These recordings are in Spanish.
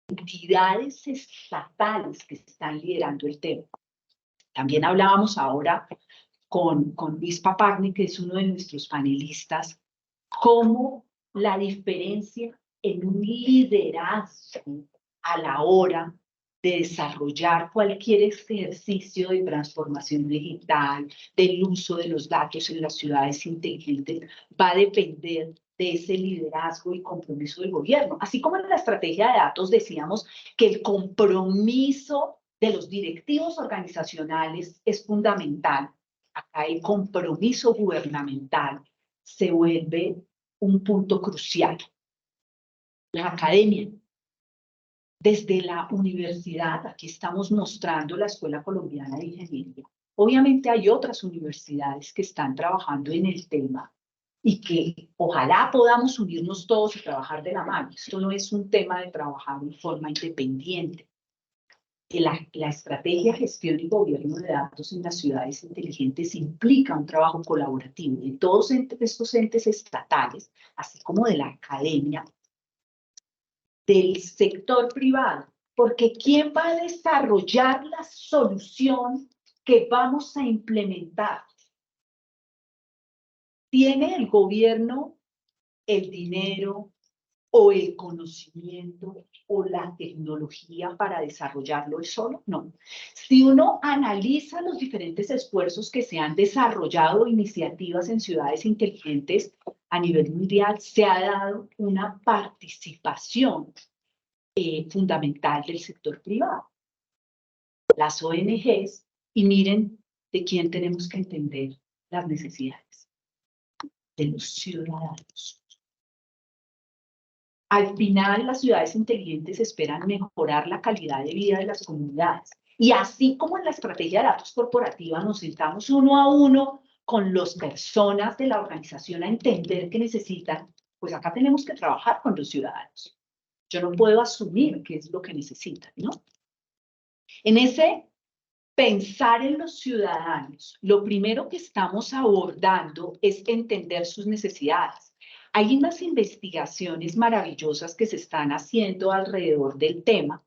entidades estatales que están liderando el tema. También hablábamos ahora con Luis Papagni, que es uno de nuestros panelistas, cómo la diferencia en un liderazgo a la hora de desarrollar cualquier ejercicio de transformación digital, del uso de los datos en las ciudades inteligentes, va a depender de ese liderazgo y compromiso del gobierno. Así como en la estrategia de datos decíamos que el compromiso de los directivos organizacionales es fundamental, acá el compromiso gubernamental se vuelve un punto crucial. La academia, desde la universidad, aquí estamos mostrando la Escuela Colombiana de Ingeniería. Obviamente hay otras universidades que están trabajando en el tema y que ojalá podamos unirnos todos y trabajar de la mano. Esto no es un tema de trabajar de forma independiente. La estrategia, gestión y gobierno de datos en las ciudades inteligentes implica un trabajo colaborativo de todos estos entes estatales, así como de la academia, del sector privado, porque ¿quién va a desarrollar la solución que vamos a implementar? ¿Tiene el gobierno el dinero o el conocimiento o la tecnología para desarrollarlo solo? No. Si uno analiza los diferentes esfuerzos que se han desarrollado, iniciativas en ciudades inteligentes a nivel mundial, se ha dado una participación fundamental del sector privado, las ONGs, y miren de quién tenemos que entender las necesidades, de los ciudadanos. Al final, las ciudades inteligentes esperan mejorar la calidad de vida de las comunidades. Y así como en la estrategia de datos corporativa nos sentamos uno a uno con las personas de la organización a entender qué necesitan, pues acá tenemos que trabajar con los ciudadanos. Yo no puedo asumir qué es lo que necesitan, ¿no? En ese pensar en los ciudadanos, lo primero que estamos abordando es entender sus necesidades. Hay unas investigaciones maravillosas que se están haciendo alrededor del tema,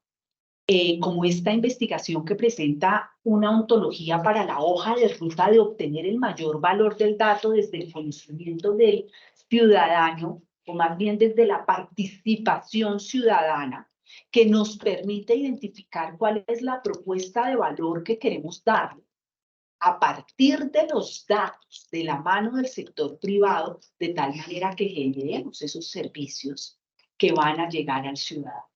como esta investigación que presenta una ontología para la hoja de ruta de obtener el mayor valor del dato desde el conocimiento del ciudadano, o más bien desde la participación ciudadana, que nos permite identificar cuál es la propuesta de valor que queremos darle a partir de los datos de la mano del sector privado, de tal manera que generemos esos servicios que van a llegar al ciudadano.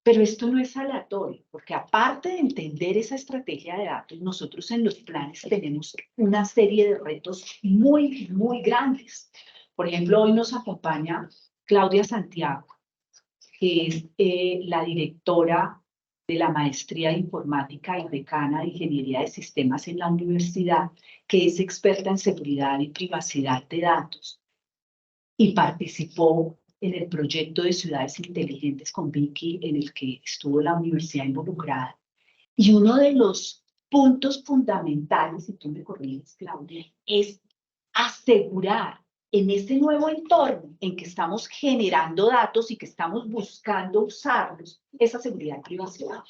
Pero esto no es aleatorio, porque aparte de entender esa estrategia de datos, nosotros en los planes tenemos una serie de retos muy, muy grandes. Por ejemplo, hoy nos acompaña Claudia Santiago, que es la directora de la Maestría de Informática y decana de Ingeniería de Sistemas en la universidad, que es experta en seguridad y privacidad de datos, y participó en el proyecto de ciudades inteligentes con Vicky, en el que estuvo la universidad involucrada. Y uno de los puntos fundamentales, si tú me corriges, Claudia, es asegurar en ese nuevo entorno en que estamos generando datos y que estamos buscando usarlos, esa seguridad y privacidad.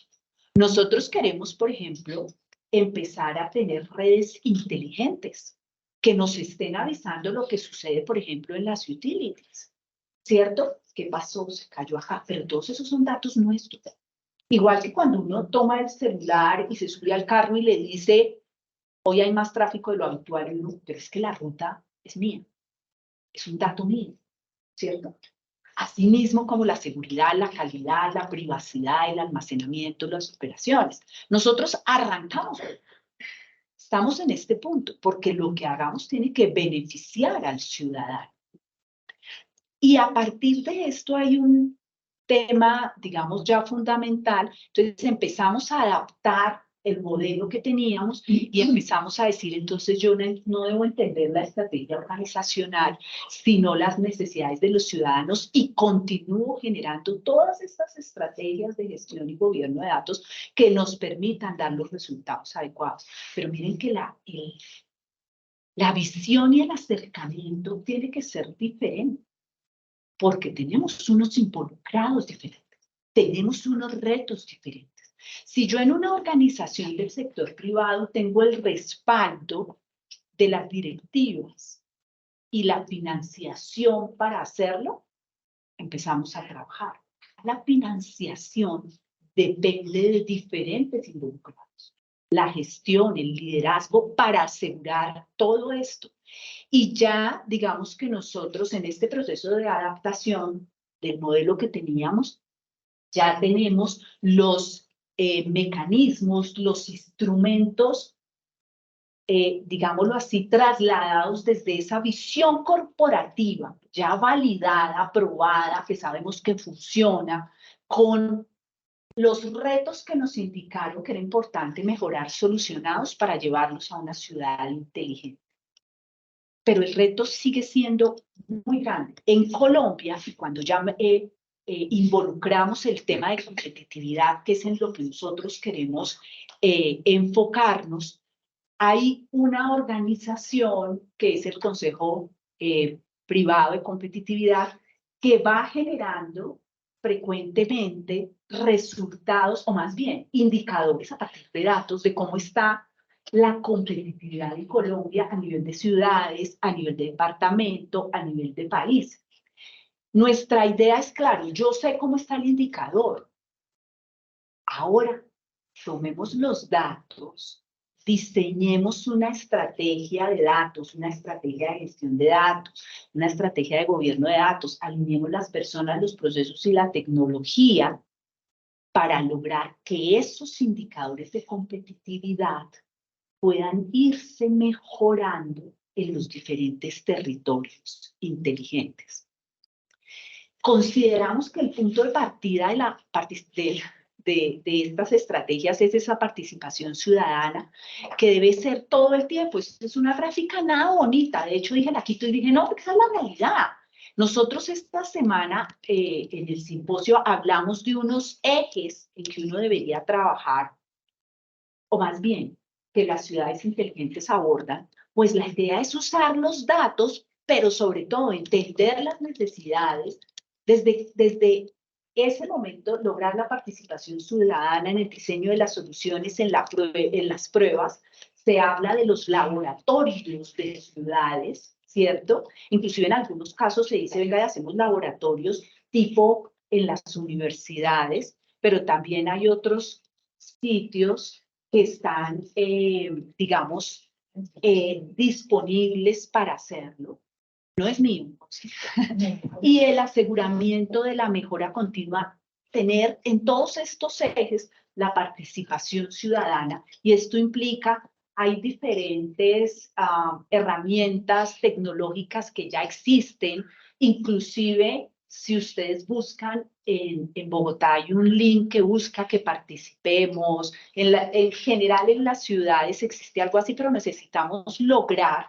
Nosotros queremos, por ejemplo, empezar a tener redes inteligentes que nos estén avisando lo que sucede, por ejemplo, en las utilities, ¿cierto? ¿Qué pasó? Se cayó acá, pero todos esos son datos nuestros. Igual que cuando uno toma el celular y se sube al carro y le dice, hoy hay más tráfico de lo habitual, pero es que la ruta es mía, es un dato mío, ¿cierto? Asimismo como la seguridad, la calidad, la privacidad, el almacenamiento, las operaciones. Nosotros arrancamos, estamos en este punto, porque lo que hagamos tiene que beneficiar al ciudadano. Y a partir de esto hay un tema, digamos, ya fundamental. Entonces empezamos a adaptar el modelo que teníamos y empezamos a decir, entonces yo no debo entender la estrategia organizacional, sino las necesidades de los ciudadanos, y continúo generando todas estas estrategias de gestión y gobierno de datos que nos permitan dar los resultados adecuados. Pero miren que la visión y el acercamiento tiene que ser diferente. porque tenemos unos involucrados diferentes, tenemos unos retos diferentes. Si yo en una organización del sector privado tengo el respaldo de las directivas y la financiación para hacerlo, empezamos a trabajar. La financiación depende de diferentes involucrados. La gestión, el liderazgo para asegurar todo esto. Y ya, digamos que nosotros en este proceso de adaptación del modelo que teníamos, ya tenemos los mecanismos, los instrumentos, digámoslo así, trasladados desde esa visión corporativa, ya validada, aprobada, que sabemos que funciona, con los retos que nos indicaron que era importante mejorar, solucionados para llevarlos a una ciudad inteligente. Pero el reto sigue siendo muy grande. En Colombia, y cuando ya involucramos el tema de competitividad, que es en lo que nosotros queremos enfocarnos, hay una organización que es el Consejo Privado de Competitividad que va generando frecuentemente resultados, o más bien indicadores a partir de datos de cómo está la competitividad en Colombia a nivel de ciudades, a nivel de departamento, a nivel de país. Nuestra idea es, claro, yo sé cómo está el indicador. Ahora, tomemos los datos, diseñemos una estrategia de datos, una estrategia de gestión de datos, una estrategia de gobierno de datos, alineemos las personas, los procesos y la tecnología para lograr que esos indicadores de competitividad puedan irse mejorando en los diferentes territorios inteligentes. Consideramos que el punto de partida de estas estrategias es esa participación ciudadana, que debe ser todo el tiempo. Es una gráfica nada bonita. De hecho, dije la quito y dije, no, porque esa es la realidad. Nosotros esta semana en el simposio hablamos de unos ejes en que uno debería trabajar, o más bien, que las ciudades inteligentes abordan, pues la idea es usar los datos, pero sobre todo entender las necesidades, desde ese momento lograr la participación ciudadana en el diseño de las soluciones, en las pruebas. Se habla de los laboratorios de ciudades, ¿cierto? Inclusive en algunos casos se dice, venga, hacemos laboratorios tipo en las universidades, pero también hay otros sitios que están, digamos, disponibles para hacerlo. No es mío. Y el aseguramiento de la mejora continua, tener en todos estos ejes la participación ciudadana. Y esto implica, hay diferentes herramientas tecnológicas que ya existen, inclusive si ustedes buscan en Bogotá, hay un link que busca que participemos. En general en las ciudades existe algo así, pero necesitamos lograr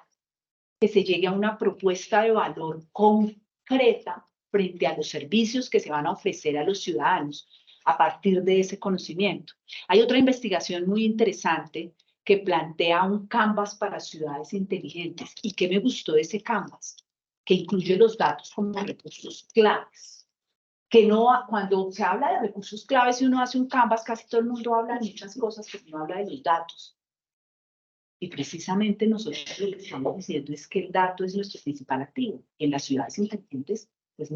que se llegue a una propuesta de valor concreta frente a los servicios que se van a ofrecer a los ciudadanos a partir de ese conocimiento. Hay otra investigación muy interesante que plantea un canvas para ciudades inteligentes. ¿Y qué me gustó de ese canvas? Que incluye los datos como recursos claves. Que no, cuando se habla de recursos claves y uno hace un canvas, casi todo el mundo habla de muchas cosas, pero no habla de los datos. Y precisamente nosotros lo que estamos diciendo es que el dato es nuestro principal activo. En las ciudades inteligentes, pues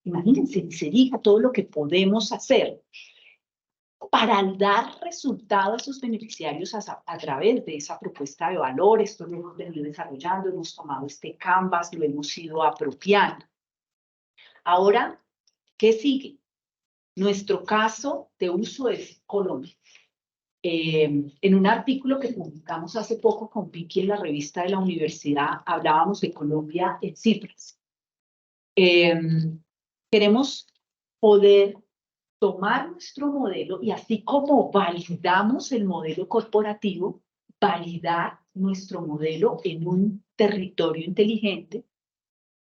imagínense, se diga todo lo que podemos hacer para dar resultado a esos beneficiarios a través de esa propuesta de valor. Esto lo hemos venido desarrollando, hemos tomado este canvas, lo hemos ido apropiando. Ahora, ¿qué sigue? Nuestro caso de uso es Colombia. En un artículo que publicamos hace poco con Vicky en la revista de la universidad, hablábamos de Colombia en cifras. Queremos poder tomar nuestro modelo y así como validamos el modelo corporativo, validar nuestro modelo en un territorio inteligente,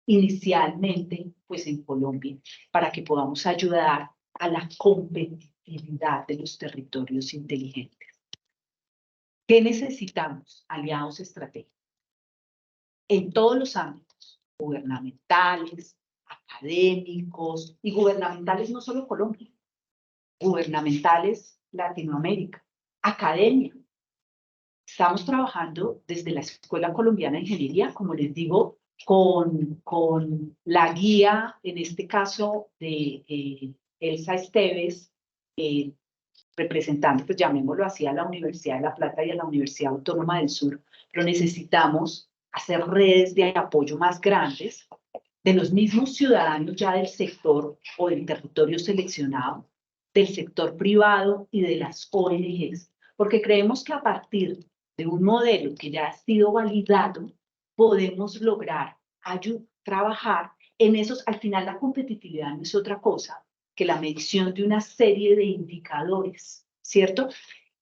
inicialmente pues en Colombia, para que podamos ayudar a la competitividad de los territorios inteligentes. ¿Qué necesitamos? Aliados estratégicos en todos los ámbitos, gubernamentales, académicos y gubernamentales, no solo Colombia, gubernamentales Latinoamérica, academia. Estamos trabajando desde la Escuela Colombiana de Ingeniería, como les digo, con la guía, en este caso, de Elsa Esteves, representante, pues llamémoslo así, a la Universidad de La Plata y a la Universidad Autónoma del Sur, pero necesitamos hacer redes de apoyo más grandes de los mismos ciudadanos ya del sector o del territorio seleccionado, del sector privado y de las ONGs, porque creemos que a partir de un modelo que ya ha sido validado, podemos lograr trabajar en esos. Al final la competitividad no es otra cosa que la medición de una serie de indicadores, ¿cierto?,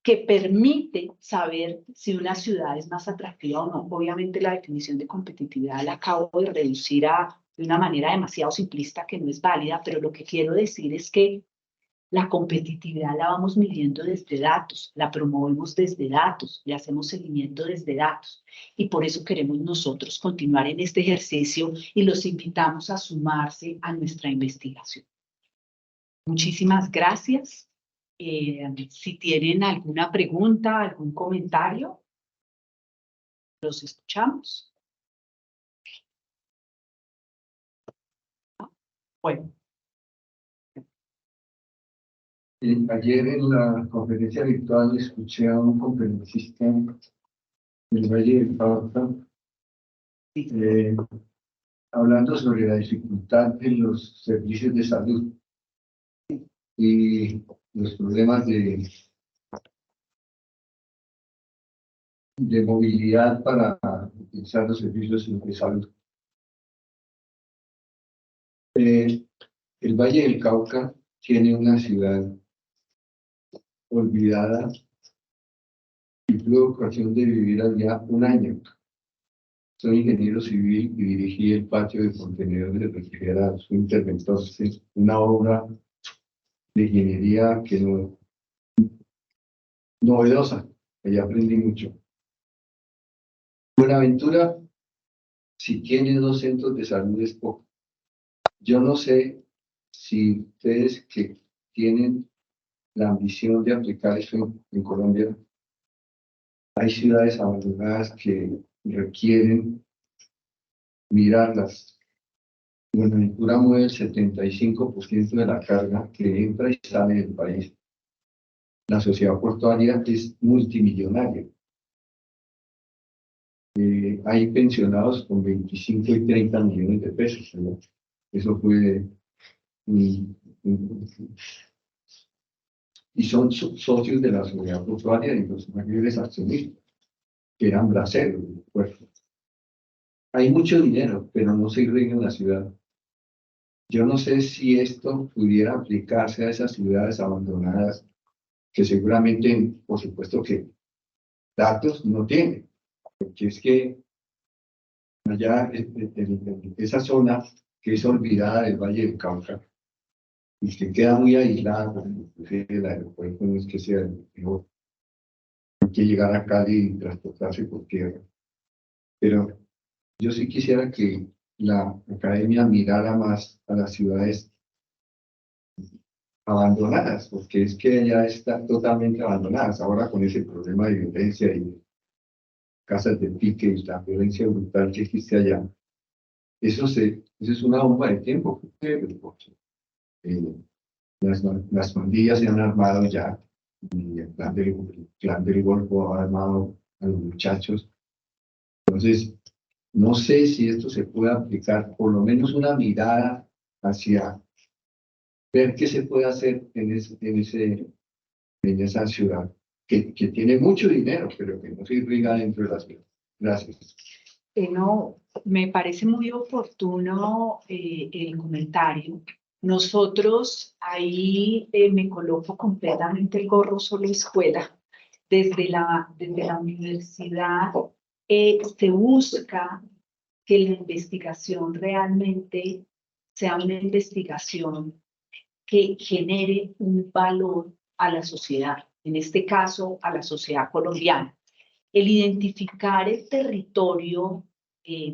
que permite saber si una ciudad es más atractiva o no. Obviamente la definición de competitividad la acabo de reducir de una manera demasiado simplista que no es válida, pero lo que quiero decir es que la competitividad la vamos midiendo desde datos, la promovemos desde datos, le hacemos seguimiento desde datos. Y por eso queremos nosotros continuar en este ejercicio y los invitamos a sumarse a nuestra investigación. Muchísimas gracias. Si tienen alguna pregunta, algún comentario, los escuchamos. Bueno. Ayer en la conferencia virtual escuché a un conferencista del Valle del Cauca hablando sobre la dificultad en los servicios de salud y los problemas de movilidad para utilizar los servicios de salud. El Valle del Cauca tiene una ciudad olvidada y tuve ocasión de vivir allá un año. Soy ingeniero civil y dirigí el patio de contenedores refrigerados, un interventor, una obra de ingeniería que novedosa, que ya aprendí mucho. Buenaventura, si tiene 2 centros de salud es poco. Yo no sé si ustedes que tienen la ambición de aplicar eso en Colombia, hay ciudades abandonadas que requieren mirarlas. Buenaventura mueve el 75% de la carga que entra y sale del país. La sociedad portuaria es multimillonaria. Hay pensionados con 25 y 30 millones de pesos, ¿no? Eso fue... y son socios de la sociedad portuaria y los mayores accionistas, que eran braceros del puerto. Hay mucho dinero, pero no se irriga en la ciudad. Yo no sé si esto pudiera aplicarse a esas ciudades abandonadas, que seguramente, por supuesto que datos no tienen, porque es que allá, en esa zona que es olvidada del Valle del Cauca, y que queda muy aislada, el aeropuerto no es que sea el mejor, hay que llegar a Cali y transportarse por tierra. Pero yo sí quisiera que la academia mirara más a las ciudades abandonadas, porque es que ya están totalmente abandonadas ahora con ese problema de violencia y casas de pique y la violencia brutal que existe allá. Eso es una bomba de tiempo, porque las pandillas se han armado ya, y el clan del Golfo ha armado a los muchachos. Entonces, no sé si esto se puede aplicar, por lo menos una mirada hacia ver qué se puede hacer en esa ciudad, que tiene mucho dinero, pero que no se irriga dentro de la ciudad. Gracias. No, me parece muy oportuno el comentario. Nosotros ahí me coloco completamente el gorro solo escuela. Desde la universidad se busca que la investigación realmente sea una investigación que genere un valor a la sociedad, en este caso a la sociedad colombiana. El identificar el territorio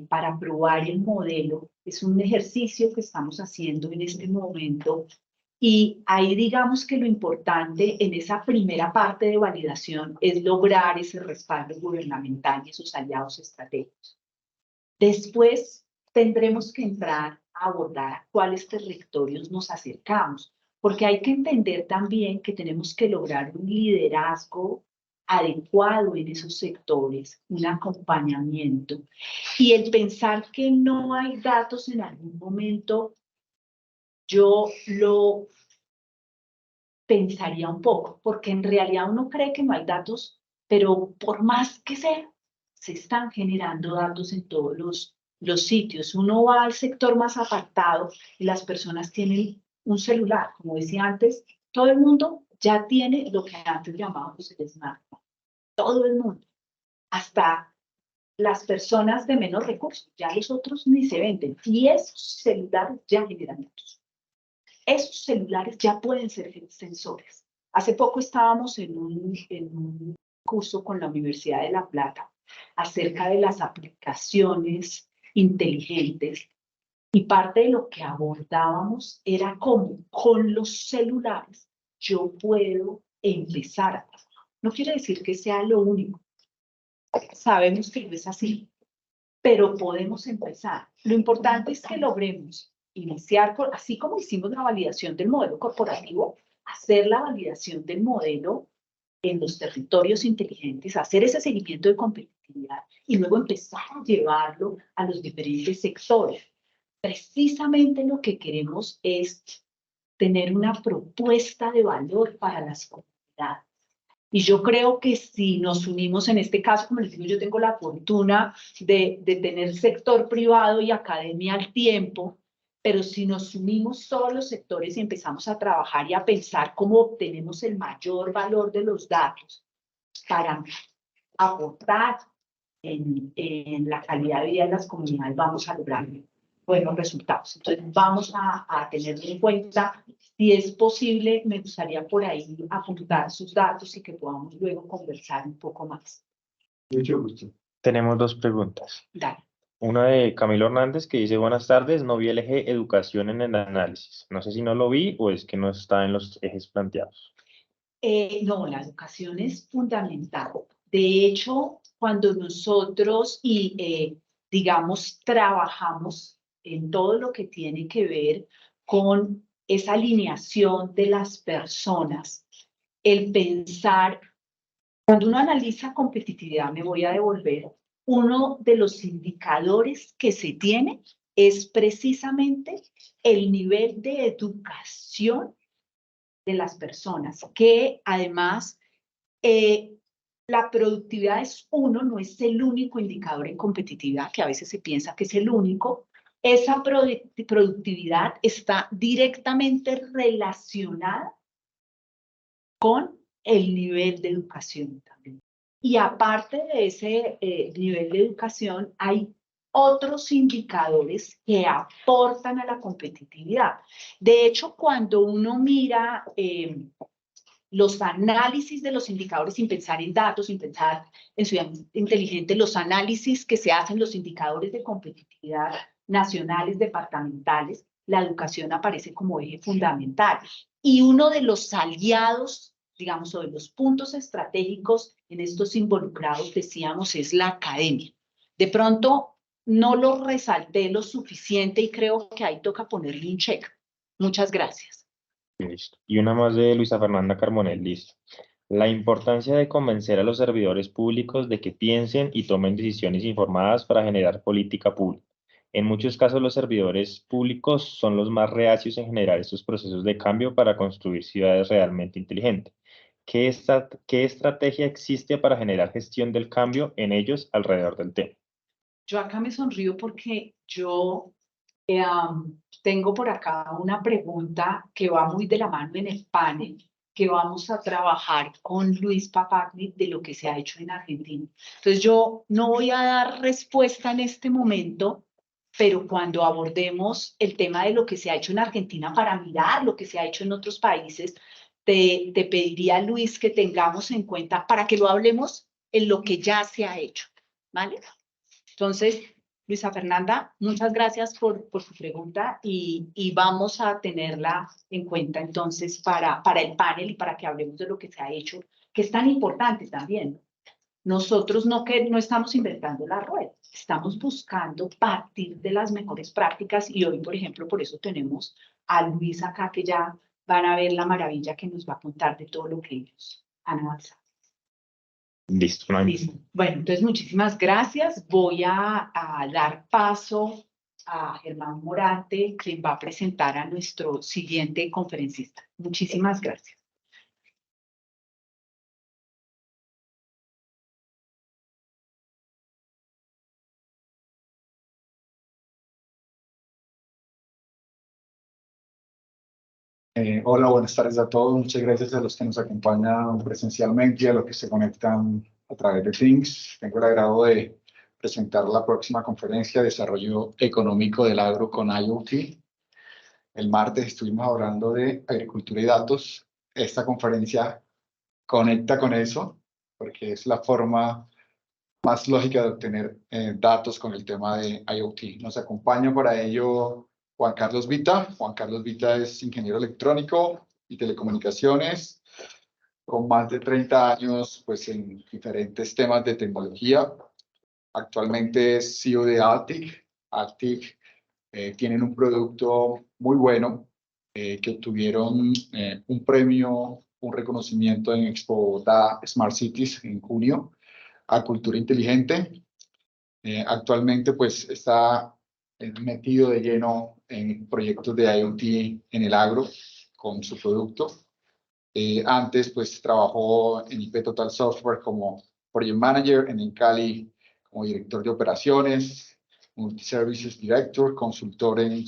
para probar el modelo. Es un ejercicio que estamos haciendo en este momento y ahí digamos que lo importante en esa primera parte de validación es lograr ese respaldo gubernamental y esos aliados estratégicos. Después tendremos que entrar a abordar a cuáles territorios nos acercamos, porque hay que entender también que tenemos que lograr un liderazgo adecuado en esos sectores, un acompañamiento. Y el pensar que no hay datos en algún momento, yo lo pensaría un poco, porque en realidad uno cree que no hay datos, pero por más que sea, se están generando datos en todos los sitios. Uno va al sector más apartado y las personas tienen un celular. Como decía antes, todo el mundo ya tiene lo que antes llamábamos el smartphone. Todo el mundo. Hasta las personas de menos recursos. Ya los otros ni se venden. Y esos celulares ya generan datos. Esos celulares ya pueden ser sensores. Hace poco estábamos en un curso con la Universidad de La Plata acerca de las aplicaciones inteligentes y parte de lo que abordábamos era cómo con los celulares yo puedo empezar a trabajar. No quiere decir que sea lo único. Sabemos que no es así, pero podemos empezar. Lo importante es que logremos iniciar, así como hicimos la validación del modelo corporativo, hacer la validación del modelo en los territorios inteligentes, hacer ese seguimiento de competitividad y luego empezar a llevarlo a los diferentes sectores. Precisamente lo que queremos es tener una propuesta de valor para las comunidades. Y yo creo que si nos unimos en este caso, como les digo, yo tengo la fortuna de tener sector privado y academia al tiempo, pero si nos unimos todos los sectores y empezamos a trabajar y a pensar cómo obtenemos el mayor valor de los datos para aportar en la calidad de vida de las comunidades, vamos a lograr buenos resultados. Entonces, vamos a tenerlo en cuenta. Si es posible, me gustaría por ahí apuntar sus datos y que podamos luego conversar un poco más. Mucho gusto. Tenemos dos preguntas. Dale. Una de Camilo Hernández que dice, buenas tardes, no vi el eje educación en el análisis. No sé si no lo vi o es que no está en los ejes planteados. No, la educación es fundamental. De hecho, cuando nosotros digamos, trabajamos en todo lo que tiene que ver con esa alineación de las personas, el pensar, cuando uno analiza competitividad, me voy a devolver, uno de los indicadores que se tiene es precisamente el nivel de educación de las personas, que además la productividad es uno, no es el único indicador en competitividad, que a veces se piensa que es el único. Esa productividad está directamente relacionada con el nivel de educación también. Y aparte de ese nivel de educación, hay otros indicadores que aportan a la competitividad. De hecho, cuando uno mira los análisis de los indicadores sin pensar en datos, sin pensar en ciudad inteligente, los análisis que se hacen, los indicadores de competitividad nacionales, departamentales, la educación aparece como eje fundamental. Y uno de los aliados, digamos, o de los puntos estratégicos en estos involucrados, decíamos, es la academia. De pronto, no lo resalté lo suficiente y creo que ahí toca ponerle un check. Muchas gracias. Listo. Y una más de Luisa Fernanda Carbonell, listo. La importancia de convencer a los servidores públicos de que piensen y tomen decisiones informadas para generar política pública. En muchos casos, los servidores públicos son los más reacios en generar estos procesos de cambio para construir ciudades realmente inteligentes. ¿Qué estrategia existe para generar gestión del cambio en ellos alrededor del tema? Yo acá me sonrío porque yo tengo por acá una pregunta que va muy de la mano en el panel, que vamos a trabajar con Luis Papagni de lo que se ha hecho en Argentina. Entonces yo no voy a dar respuesta en este momento, pero cuando abordemos el tema de lo que se ha hecho en Argentina para mirar lo que se ha hecho en otros países, te pediría, Luis, que tengamos en cuenta para que lo hablemos en lo que ya se ha hecho, ¿vale? Entonces, Luisa Fernanda, muchas gracias por su pregunta y vamos a tenerla en cuenta entonces para el panel y para que hablemos de lo que se ha hecho, que es tan importante también. Nosotros no estamos inventando la rueda, estamos buscando partir de las mejores prácticas y hoy, por ejemplo, por eso tenemos a Luis acá que ya van a ver la maravilla que nos va a contar de todo lo que ellos han avanzado. Listo, no hay- Listo. Bueno, entonces muchísimas gracias. Voy a dar paso a Germán Morante, quien va a presentar a nuestro siguiente conferencista. Muchísimas gracias. Hola, buenas tardes a todos. Muchas gracias a los que nos acompañan presencialmente y a los que se conectan a través de Teams. Tengo el agrado de presentar la próxima conferencia, Desarrollo Económico del Agro con IoT. El martes estuvimos hablando de agricultura y datos. Esta conferencia conecta con eso, porque es la forma más lógica de obtener datos con el tema de IoT. Nos acompaña para ello Juan Carlos Vita. Juan Carlos Vita es ingeniero electrónico y telecomunicaciones, con más de 30 años pues, en diferentes temas de tecnología. Actualmente es CEO de Altic. Altic tienen un producto muy bueno que obtuvieron un premio, un reconocimiento en Expo Bogotá Smart Cities en junio a Cultura Inteligente. Actualmente pues está metido de lleno en proyectos de IoT en el agro con su producto. Antes pues trabajó en IP Total Software como Project Manager, en Cali como director de operaciones, Multiservices Director, consultor en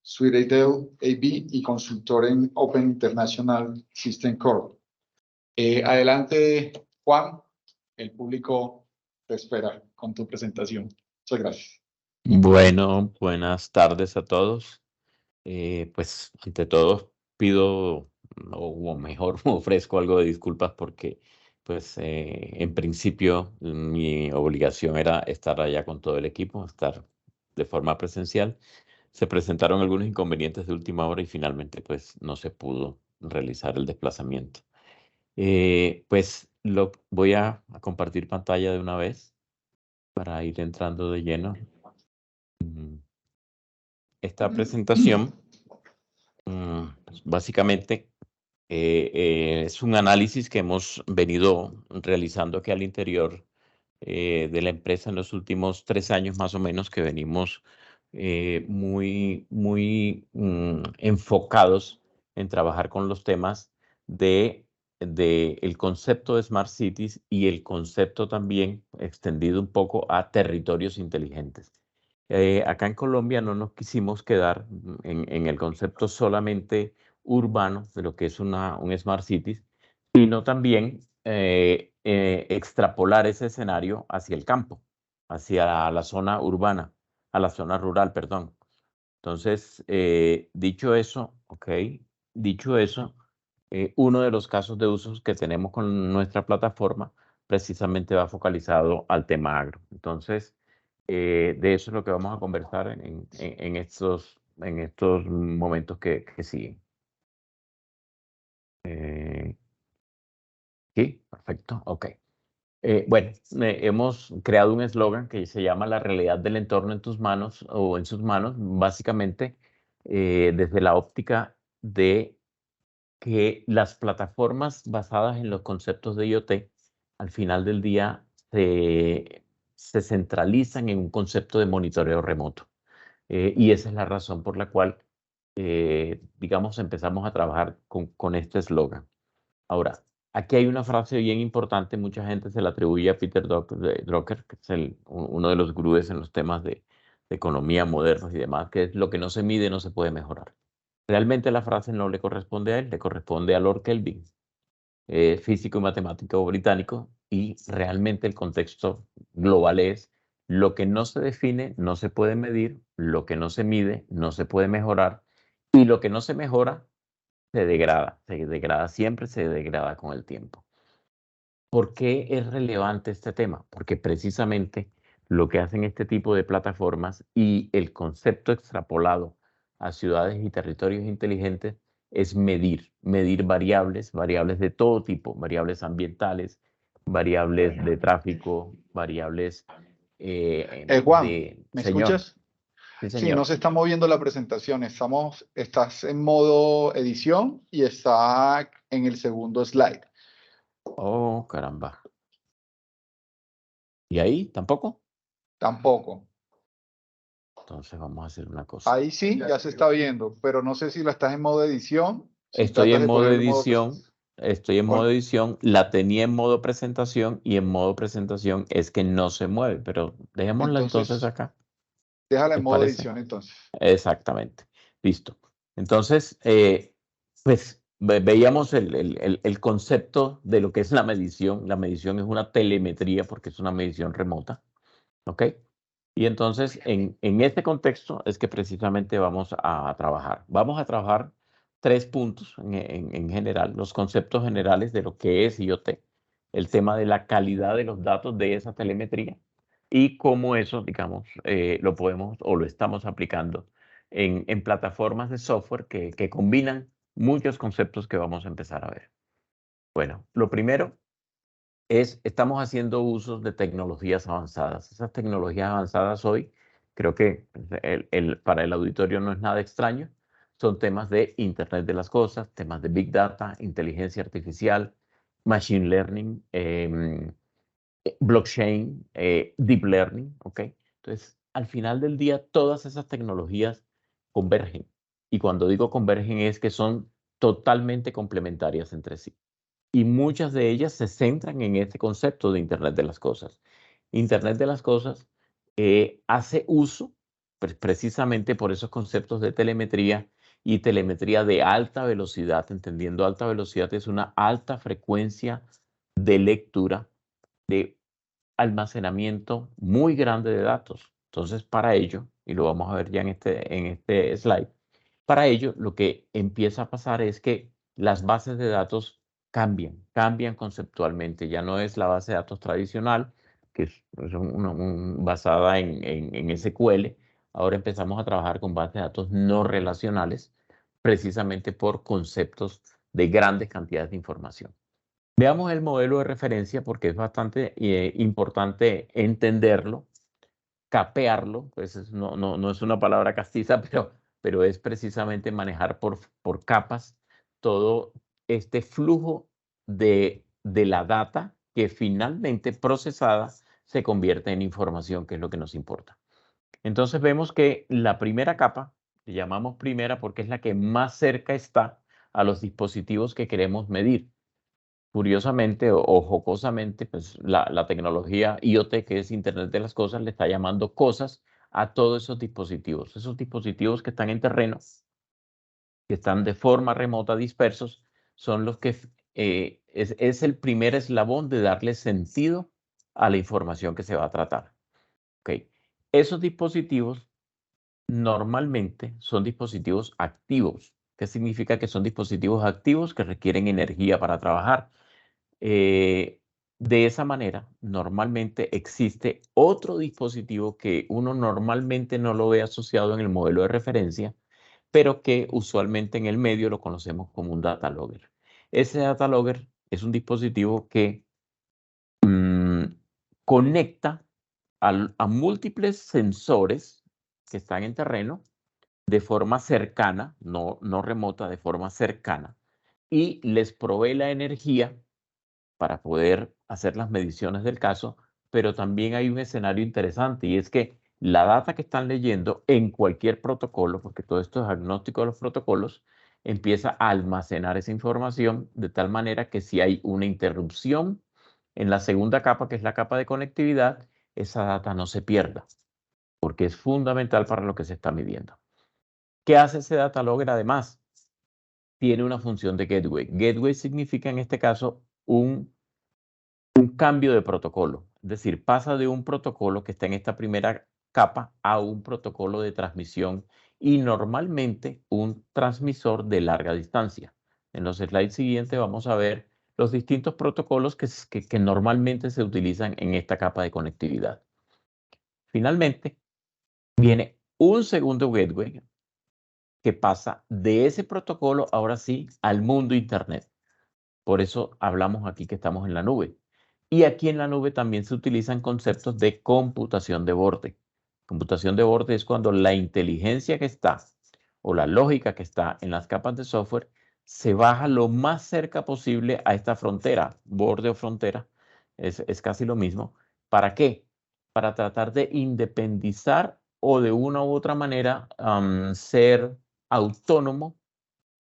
Sweetel AB y consultor en Open International System Corp. Adelante, Juan, el público te espera con tu presentación. Muchas gracias. Bueno, buenas tardes a todos. Pues ante todo pido, o mejor, ofrezco algo de disculpas porque pues en principio mi obligación era estar allá con todo el equipo, estar de forma presencial. Se presentaron algunos inconvenientes de última hora y finalmente pues no se pudo realizar el desplazamiento. Pues voy a compartir pantalla de una vez para ir entrando de lleno. Esta presentación pues, básicamente es un análisis que hemos venido realizando aquí al interior de la empresa en los últimos 3 años más o menos, que venimos muy enfocados en trabajar con los temas de el concepto de Smart Cities y el concepto también extendido un poco a territorios inteligentes. Acá en Colombia no nos quisimos quedar en el concepto solamente urbano de lo que es un Smart Cities, sino también extrapolar ese escenario hacia el campo, hacia la zona urbana, a la zona rural, perdón. Entonces, dicho eso, uno de los casos de usos que tenemos con nuestra plataforma precisamente va focalizado al tema agro. Entonces, de eso es lo que vamos a conversar en estos momentos que siguen. Sí, perfecto, ok. Bueno, hemos creado un eslogan que se llama la realidad del entorno en tus manos o en sus manos, básicamente desde la óptica de que las plataformas basadas en los conceptos de IoT al final del día se centralizan en un concepto de monitoreo remoto. Y esa es la razón por la cual, digamos, empezamos a trabajar con este eslogan. Ahora, aquí hay una frase bien importante, mucha gente se la atribuye a Peter Drucker, que es uno de los gurúes en los temas de economía modernos y demás, que es lo que no se mide no se puede mejorar. Realmente la frase no le corresponde a él, le corresponde a Lord Kelvin, físico y matemático británico, y realmente el contexto global es lo que no se define no se puede medir, lo que no se mide no se puede mejorar, y lo que no se mejora se degrada siempre, se degrada con el tiempo. ¿Por qué es relevante este tema? Porque precisamente Lo que hacen este tipo de plataformas y el concepto extrapolado a ciudades y territorios inteligentes es medir variables de todo tipo, variables ambientales, variables de tráfico, variables Juan, ¿me Señor, escuchas? sí, Sí, no señor. se está moviendo la presentación. Estás en modo edición y está en el segundo slide. Oh, caramba. ¿Y ahí tampoco? Tampoco. Entonces vamos a hacer una cosa. Ahí sí, ya se está viendo, pero no sé si lo estás en modo edición. Si Estoy tratas en de modo ponerlo en modo edición, la tenía en modo presentación y en modo presentación es que no se mueve, pero dejémosla entonces entonces, acá, déjala en ¿les modo parece? edición entonces. Exactamente, listo. Entonces, pues veíamos el concepto de lo que es la medición. La medición es una telemetría porque es una medición remota, ¿ok? Y entonces, en este contexto es que precisamente vamos a trabajar. Vamos a trabajar 3 puntos en general, los conceptos generales de lo que es IoT, el tema de la calidad de los datos de esa telemetría y cómo eso, digamos, lo podemos o lo estamos aplicando en plataformas de software que combinan muchos conceptos que vamos a empezar a ver. Bueno, lo primero estamos haciendo usos de tecnologías avanzadas. Esas tecnologías avanzadas hoy, creo que para el auditorio no es nada extraño, son temas de Internet de las Cosas, temas de Big Data, inteligencia artificial, Machine Learning, blockchain, Deep Learning, ¿ok? Entonces, al final del día, todas esas tecnologías convergen. Y cuando digo convergen es que son totalmente complementarias entre sí. Y muchas de ellas se centran en este concepto de Internet de las Cosas. Internet de las Cosas hace uso precisamente por esos conceptos de telemetría y telemetría de alta velocidad, entendiendo alta velocidad es una alta frecuencia de lectura, de almacenamiento muy grande de datos. Entonces, para ello, y lo vamos a ver ya en este slide, para ello lo que empieza a pasar es que las bases de datos cambian conceptualmente. Ya no es la base de datos tradicional, que es basada en SQL. Ahora empezamos a trabajar con bases de datos no relacionales, precisamente por conceptos de grandes cantidades de información. Veamos el modelo de referencia porque es bastante importante entenderlo, capearlo, pues no es una palabra castiza, pero es precisamente manejar por capas todo este flujo de la data que finalmente procesada se convierte en información, que es lo que nos importa. Entonces vemos que la primera capa, que llamamos primera porque es la que más cerca está a los dispositivos que queremos medir. Curiosamente o jocosamente, pues la tecnología IoT, que es Internet de las Cosas, le está llamando cosas a todos esos dispositivos que están en terreno, que están de forma remota dispersos, son los que es el primer eslabón de darle sentido a la información que se va a tratar. Okay. Esos dispositivos normalmente son dispositivos activos. ¿Qué significa que son dispositivos activos que requieren energía para trabajar? De esa manera, normalmente existe otro dispositivo que uno normalmente no lo ve asociado en el modelo de referencia, pero que usualmente en el medio lo conocemos como un data logger. Ese data logger es un dispositivo que conecta a múltiples sensores que están en terreno de forma cercana, no remota, de forma cercana, y les provee la energía para poder hacer las mediciones del caso, pero también hay un escenario interesante y es que la data que están leyendo en cualquier protocolo, porque todo esto es agnóstico de los protocolos, empieza a almacenar esa información de tal manera que si hay una interrupción en la segunda capa, que es la capa de conectividad, esa data no se pierda, porque es fundamental para lo que se está midiendo. ¿Qué hace ese data logger además? Tiene una función de gateway. Gateway significa en este caso un cambio de protocolo, es decir, pasa de un protocolo que está en esta primera capa a un protocolo de transmisión y normalmente un transmisor de larga distancia. En los slides siguientes vamos a ver los distintos protocolos que normalmente se utilizan en esta capa de conectividad. Finalmente, viene un segundo gateway que pasa de ese protocolo, ahora sí, al mundo Internet. Por eso hablamos aquí que estamos en la nube. Y aquí en la nube también se utilizan conceptos de computación de borde. Computación de borde es cuando la inteligencia que está o la lógica que está en las capas de software se baja lo más cerca posible a esta frontera, borde o frontera, es casi lo mismo. ¿Para qué? Para tratar de independizar o de una u otra manera ser autónomo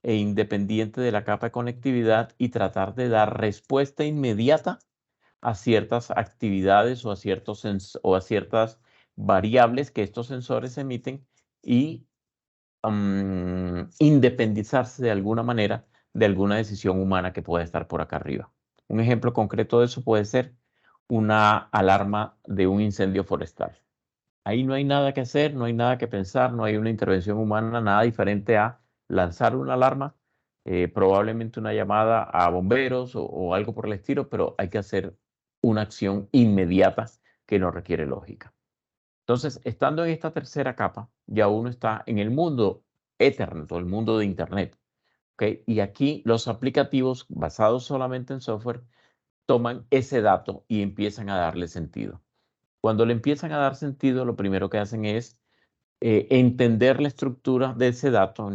e independiente de la capa de conectividad y tratar de dar respuesta inmediata a ciertas actividades o a ciertas variables que estos sensores emiten y independizarse de alguna manera de alguna decisión humana que pueda estar por acá arriba. Un ejemplo concreto de eso puede ser una alarma de un incendio forestal. Ahí no hay nada que hacer, no hay nada que pensar, no hay una intervención humana, nada diferente a lanzar una alarma, probablemente una llamada a bomberos o algo por el estilo, pero hay que hacer una acción inmediata que no requiere lógica. Entonces, estando en esta tercera capa, ya uno está en el mundo Ethernet o el mundo de Internet. ¿Okay? Y aquí los aplicativos basados solamente en software toman ese dato y empiezan a darle sentido. Cuando le empiezan a dar sentido, lo primero que hacen es entender la estructura de ese dato,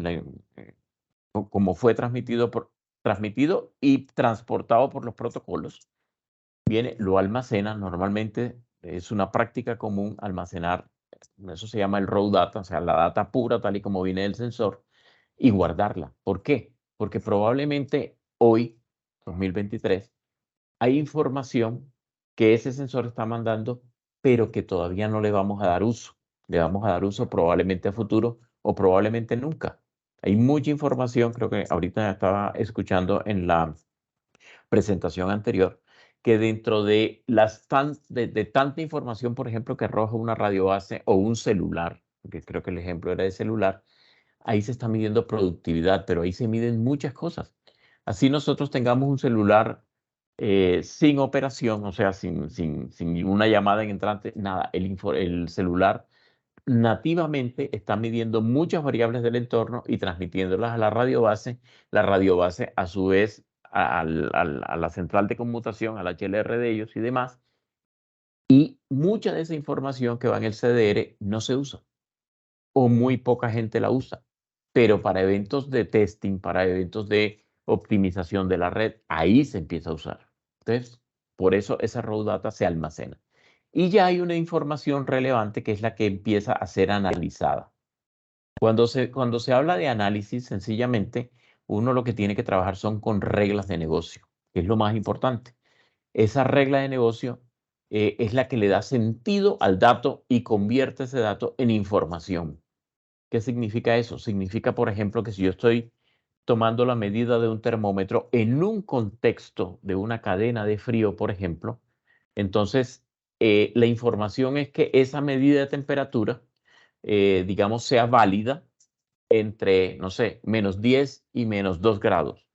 como fue transmitido y transportado por los protocolos. Viene, lo almacena. Normalmente es una práctica común almacenar, eso se llama el raw data, o sea, la data pura tal y como viene del sensor, y guardarla. ¿Por qué? Porque probablemente hoy, 2023, hay información que ese sensor está mandando, pero que todavía no le vamos a dar uso. Le vamos a dar uso probablemente a futuro o probablemente nunca. Hay mucha información, creo que ahorita estaba escuchando en la presentación anterior, que dentro de tanta información, por ejemplo, que arroja una radiobase o un celular, que creo que el ejemplo era de celular, ahí se está midiendo productividad, pero ahí se miden muchas cosas. Así nosotros tengamos un celular sin operación, o sea, sin una llamada en entrante, nada, el celular nativamente está midiendo muchas variables del entorno y transmitiéndolas a la radiobase a su vez a la central de conmutación, al HLR de ellos y demás, y mucha de esa información que va en el CDR no se usa o muy poca gente la usa, pero para eventos de testing, para eventos de optimización de la red, ahí se empieza a usar. Entonces, por eso esa raw data se almacena. Y ya hay una información relevante que es la que empieza a ser analizada. Cuando se habla de análisis, sencillamente, uno lo que tiene que trabajar son con reglas de negocio, que es lo más importante. Esa regla de negocio es la que le da sentido al dato y convierte ese dato en información. ¿Qué significa eso? Significa, por ejemplo, que si yo estoy tomando la medida de un termómetro en un contexto de una cadena de frío, por ejemplo, entonces la información es que esa medida de temperatura, digamos, sea válida entre, no sé, -10 y -2 grados.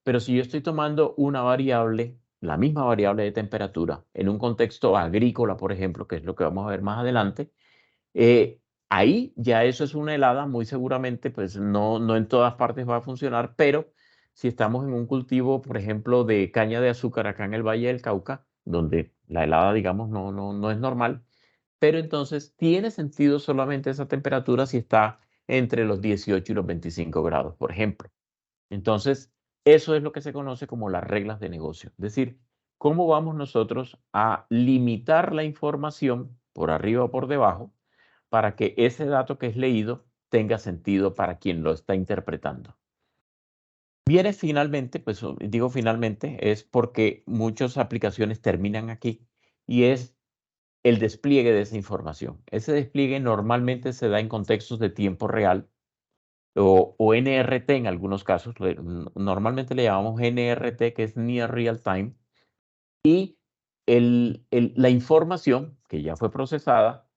Pero si yo estoy tomando una variable, la misma variable de temperatura, en un contexto agrícola, por ejemplo, que es lo que vamos a ver más adelante, ahí ya eso es una helada, muy seguramente, pues no en todas partes va a funcionar, pero si estamos en un cultivo, por ejemplo, de caña de azúcar acá en el Valle del Cauca, donde la helada, digamos, no es normal, pero entonces tiene sentido solamente esa temperatura si está entre los 18 y los 25 grados, por ejemplo. Entonces, eso es lo que se conoce como las reglas de negocio. Es decir, cómo vamos nosotros a limitar la información por arriba o por debajo para que ese dato que es leído tenga sentido para quien lo está interpretando. Viene finalmente, pues digo finalmente, es porque muchas aplicaciones terminan aquí y es el despliegue de esa información. Ese despliegue normalmente se da en contextos de tiempo real o NRT en algunos casos. Normalmente le llamamos NRT, que es Near Real Time, y la información que ya fue procesada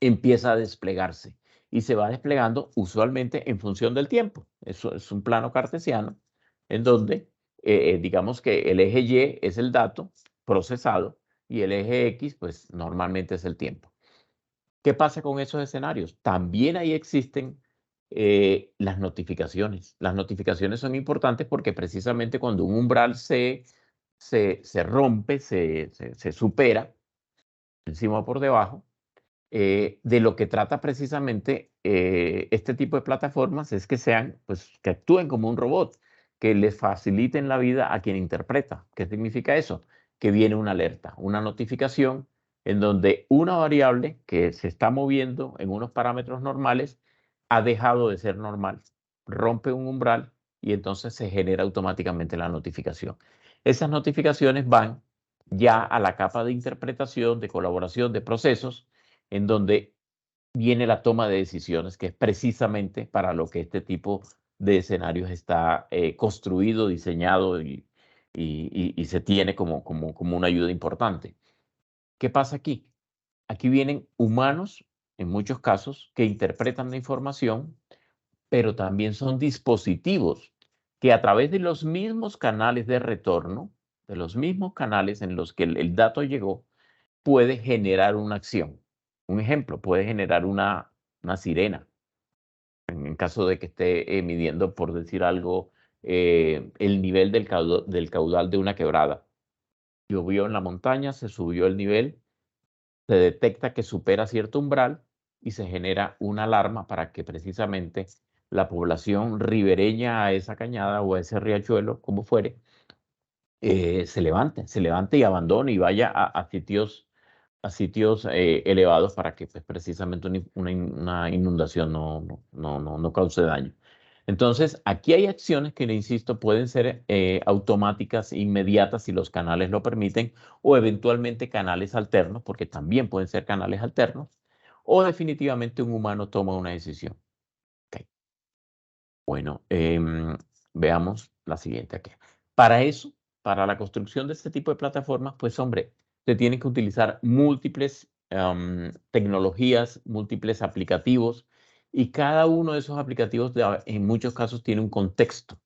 empieza a desplegarse y se va desplegando usualmente en función del tiempo. Eso es un plano cartesiano en donde digamos que el eje Y es el dato procesado y el eje X pues normalmente es el tiempo. ¿Qué pasa con esos escenarios? También ahí existen las notificaciones. Las notificaciones son importantes porque precisamente cuando un umbral se rompe, se supera, encima o por debajo, de lo que trata precisamente este tipo de plataformas es que sean, pues, que actúen como un robot, que les faciliten la vida a quien interpreta. ¿Qué significa eso? Que viene una alerta, una notificación en donde una variable que se está moviendo en unos parámetros normales ha dejado de ser normal, rompe un umbral y entonces se genera automáticamente la notificación. Esas notificaciones van ya a la capa de interpretación, de colaboración, de procesos, en donde viene la toma de decisiones, que es precisamente para lo que este tipo de escenarios está construido, diseñado y se tiene como una ayuda importante. ¿Qué pasa aquí? Aquí vienen humanos, en muchos casos, que interpretan la información, pero también son dispositivos que a través de los mismos canales de retorno, de los mismos canales en los que el dato llegó, puede generar una acción. Un ejemplo, puede generar una sirena, en caso de que esté midiendo, por decir algo, el nivel del caudal de una quebrada. Llovió en la montaña, se subió el nivel, se detecta que supera cierto umbral y se genera una alarma para que precisamente la población ribereña a esa cañada o a ese riachuelo, como fuere, se levante y abandone y vaya a sitios elevados para que pues, precisamente una inundación no cause daño. Entonces, aquí hay acciones que, le insisto, pueden ser automáticas, inmediatas, si los canales lo permiten, o eventualmente canales alternos, porque también pueden ser canales alternos, o definitivamente un humano toma una decisión. Okay. Bueno, veamos la siguiente aquí. Para eso, para la construcción de este tipo de plataformas, pues hombre, se tienen que utilizar múltiples tecnologías, múltiples aplicativos, y cada uno de esos aplicativos en muchos casos tiene un contexto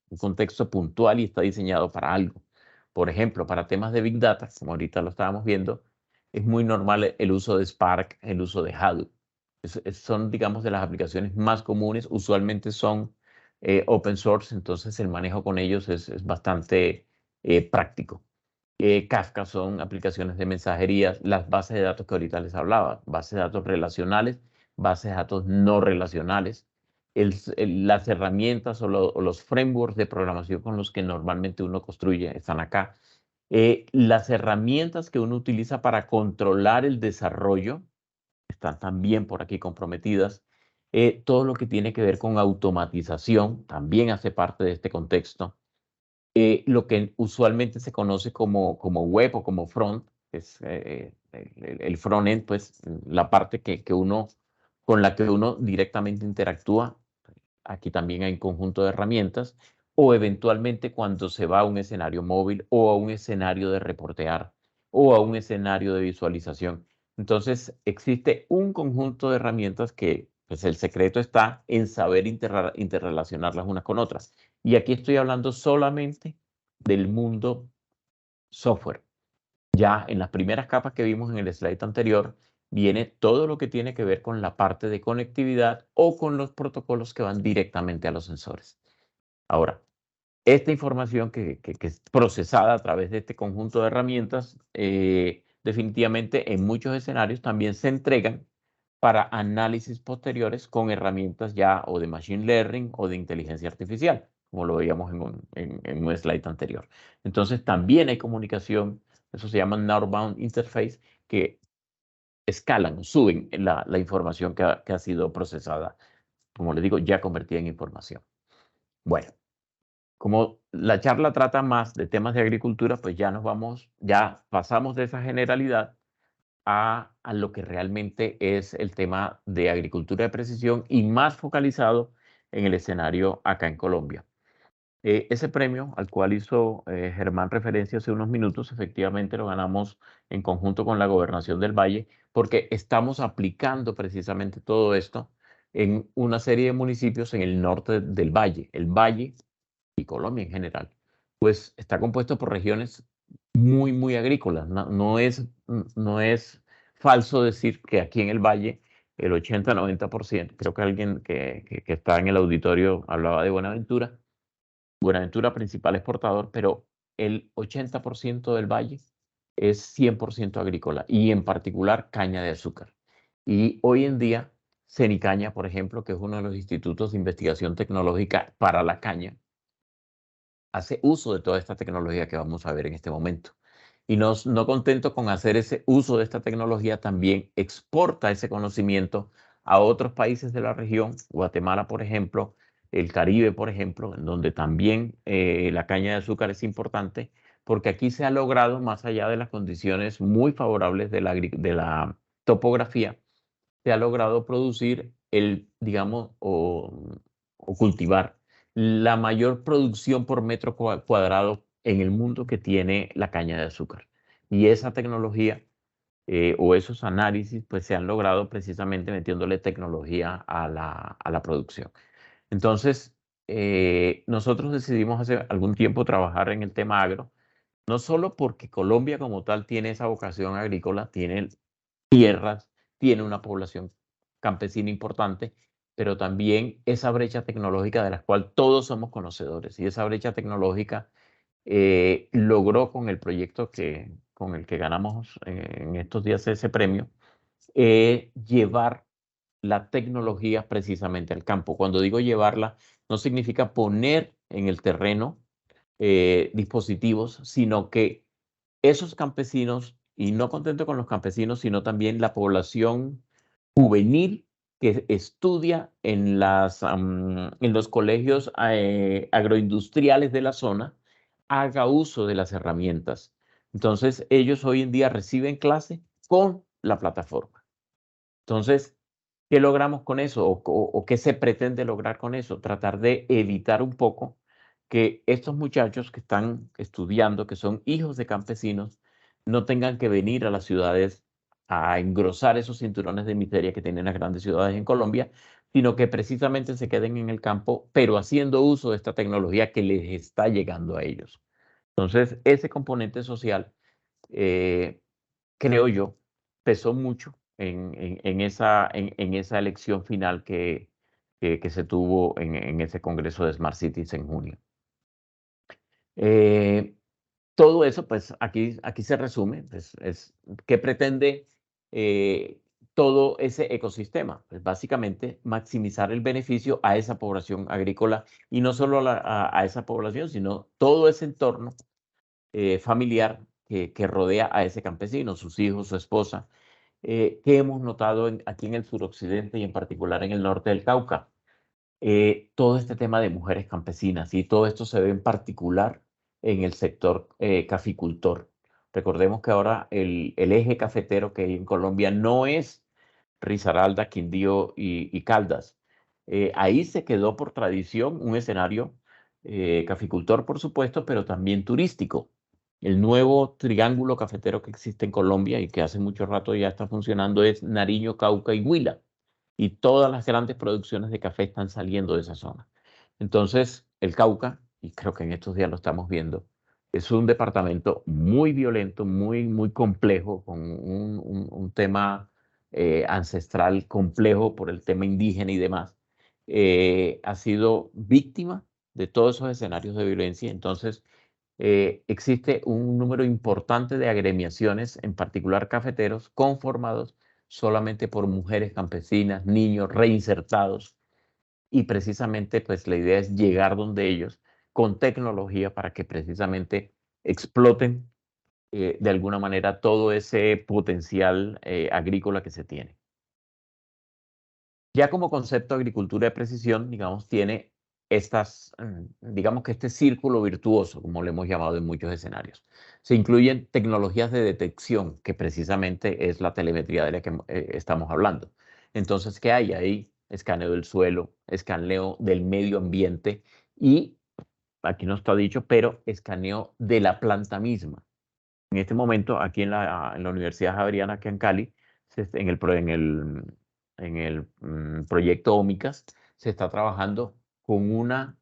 puntual y está diseñado para algo. Por ejemplo, para temas de Big Data, como ahorita lo estábamos viendo, es muy normal el uso de Spark, el uso de Hadoop. Son, digamos, de las aplicaciones más comunes, usualmente son open source, entonces el manejo con ellos es bastante práctico. Kafka son aplicaciones de mensajería, las bases de datos que ahorita les hablaba, bases de datos relacionales, bases de datos no relacionales, las herramientas o los frameworks de programación con los que normalmente uno construye están acá. Las herramientas que uno utiliza para controlar el desarrollo están también por aquí comprometidas. Todo lo que tiene que ver con automatización también hace parte de este contexto. Lo que usualmente se conoce como web o como front, es el front-end, pues la parte con la que uno directamente interactúa. Aquí también hay un conjunto de herramientas, o eventualmente cuando se va a un escenario móvil o a un escenario de reportear o a un escenario de visualización. Entonces, existe un conjunto de herramientas que, pues el secreto está en saber interrelacionarlas unas con otras. Y aquí estoy hablando solamente del mundo software. Ya en las primeras capas que vimos en el slide anterior, viene todo lo que tiene que ver con la parte de conectividad o con los protocolos que van directamente a los sensores. Ahora, esta información que es procesada a través de este conjunto de herramientas, definitivamente en muchos escenarios también se entregan para análisis posteriores con herramientas ya o de Machine Learning o de inteligencia artificial, como lo veíamos en un slide anterior. Entonces, también hay comunicación, eso se llama Northbound Interface, que escalan, suben la información que ha sido procesada, como les digo, ya convertida en información. Bueno, como la charla trata más de temas de agricultura, pues ya pasamos de esa generalidad a lo que realmente es el tema de agricultura de precisión y más focalizado en el escenario acá en Colombia. Ese premio al cual hizo Germán referencia hace unos minutos, efectivamente lo ganamos en conjunto con la Gobernación del Valle, porque estamos aplicando precisamente todo esto en una serie de municipios en el norte del Valle. El Valle y Colombia en general, pues está compuesto por regiones muy agrícolas. No es falso decir que aquí en el Valle el 80-90%. Creo que alguien que está en el auditorio hablaba de Buenaventura. Buenaventura, principal exportador, pero el 80% del valle es 100% agrícola y en particular caña de azúcar. Y hoy en día, Cenicaña, por ejemplo, que es uno de los institutos de investigación tecnológica para la caña, hace uso de toda esta tecnología que vamos a ver en este momento. Y no contento con hacer ese uso de esta tecnología, también exporta ese conocimiento a otros países de la región, Guatemala, por ejemplo, el Caribe, por ejemplo, en donde también la caña de azúcar es importante, porque aquí se ha logrado, más allá de las condiciones muy favorables de la topografía, se ha logrado producir digamos, o cultivar la mayor producción por metro cuadrado en el mundo que tiene la caña de azúcar. Y esa tecnología o esos análisis pues se han logrado precisamente metiéndole tecnología a la producción. Entonces, nosotros decidimos hace algún tiempo trabajar en el tema agro, no solo porque Colombia como tal tiene esa vocación agrícola, tiene tierras, tiene una población campesina importante, pero también esa brecha tecnológica de la cual todos somos conocedores. Y esa brecha tecnológica logró con el proyecto con el que ganamos en estos días ese premio, llevar la tecnología precisamente al campo. Cuando digo llevarla, no significa poner en el terreno dispositivos, sino que esos campesinos, y no contento con los campesinos, sino también la población juvenil que estudia en los colegios agroindustriales de la zona, haga uso de las herramientas. Entonces, ellos hoy en día reciben clase con la plataforma. Entonces, ¿qué logramos con eso? ¿O qué se pretende lograr con eso? Tratar de evitar un poco que estos muchachos que están estudiando, que son hijos de campesinos, no tengan que venir a las ciudades a engrosar esos cinturones de miseria que tienen las grandes ciudades en Colombia, sino que precisamente se queden en el campo, pero haciendo uso de esta tecnología que les está llegando a ellos. Entonces, ese componente social, creo yo, pesó mucho en esa elección final que se tuvo en ese Congreso de Smart Cities en junio. Todo eso, pues aquí se resume, pues, ¿qué pretende todo ese ecosistema? Pues básicamente maximizar el beneficio a esa población agrícola y no solo a esa población, sino todo ese entorno familiar que rodea a ese campesino, sus hijos, su esposa, que hemos notado aquí en el suroccidente y en particular en el norte del Cauca. Todo este tema de mujeres campesinas y todo esto se ve en particular en el sector caficultor. Recordemos que ahora el eje cafetero que hay en Colombia no es Risaralda, Quindío y Caldas. Ahí se quedó por tradición un escenario caficultor, por supuesto, pero también turístico. El nuevo triángulo cafetero que existe en Colombia y que hace mucho rato ya está funcionando es Nariño, Cauca y Huila. Y todas las grandes producciones de café están saliendo de esa zona. Entonces, el Cauca, y creo que en estos días lo estamos viendo, es un departamento muy violento, muy complejo, con un tema ancestral complejo por el tema indígena y demás. Ha sido víctima de todos esos escenarios de violencia. Entonces, existe un número importante de agremiaciones, en particular cafeteros, conformados solamente por mujeres campesinas, niños reinsertados. Y precisamente, pues la idea es llegar donde ellos con tecnología para que precisamente exploten de alguna manera todo ese potencial agrícola que se tiene. Ya como concepto de agricultura de precisión, digamos, tiene digamos que este círculo virtuoso, como le hemos llamado en muchos escenarios. Se incluyen tecnologías de detección, que precisamente es la telemetría de la que estamos hablando. Entonces, ¿qué hay ahí? Escaneo del suelo, escaneo del medio ambiente y, aquí no está dicho, pero escaneo de la planta misma. En este momento, aquí en la Universidad Javeriana, aquí en Cali, en el proyecto Ómicas, se está trabajando con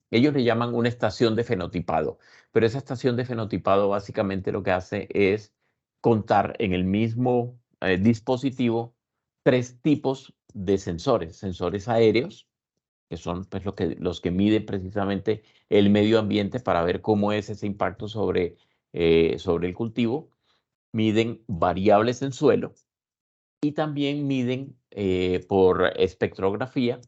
ellos le llaman una estación de fenotipado, pero esa estación de fenotipado básicamente lo que hace es contar en el mismo dispositivo tres tipos de sensores. Sensores aéreos, que son pues, los que miden precisamente el medio ambiente para ver cómo es ese impacto sobre el cultivo. Miden variables en suelo y también miden por espectrografía,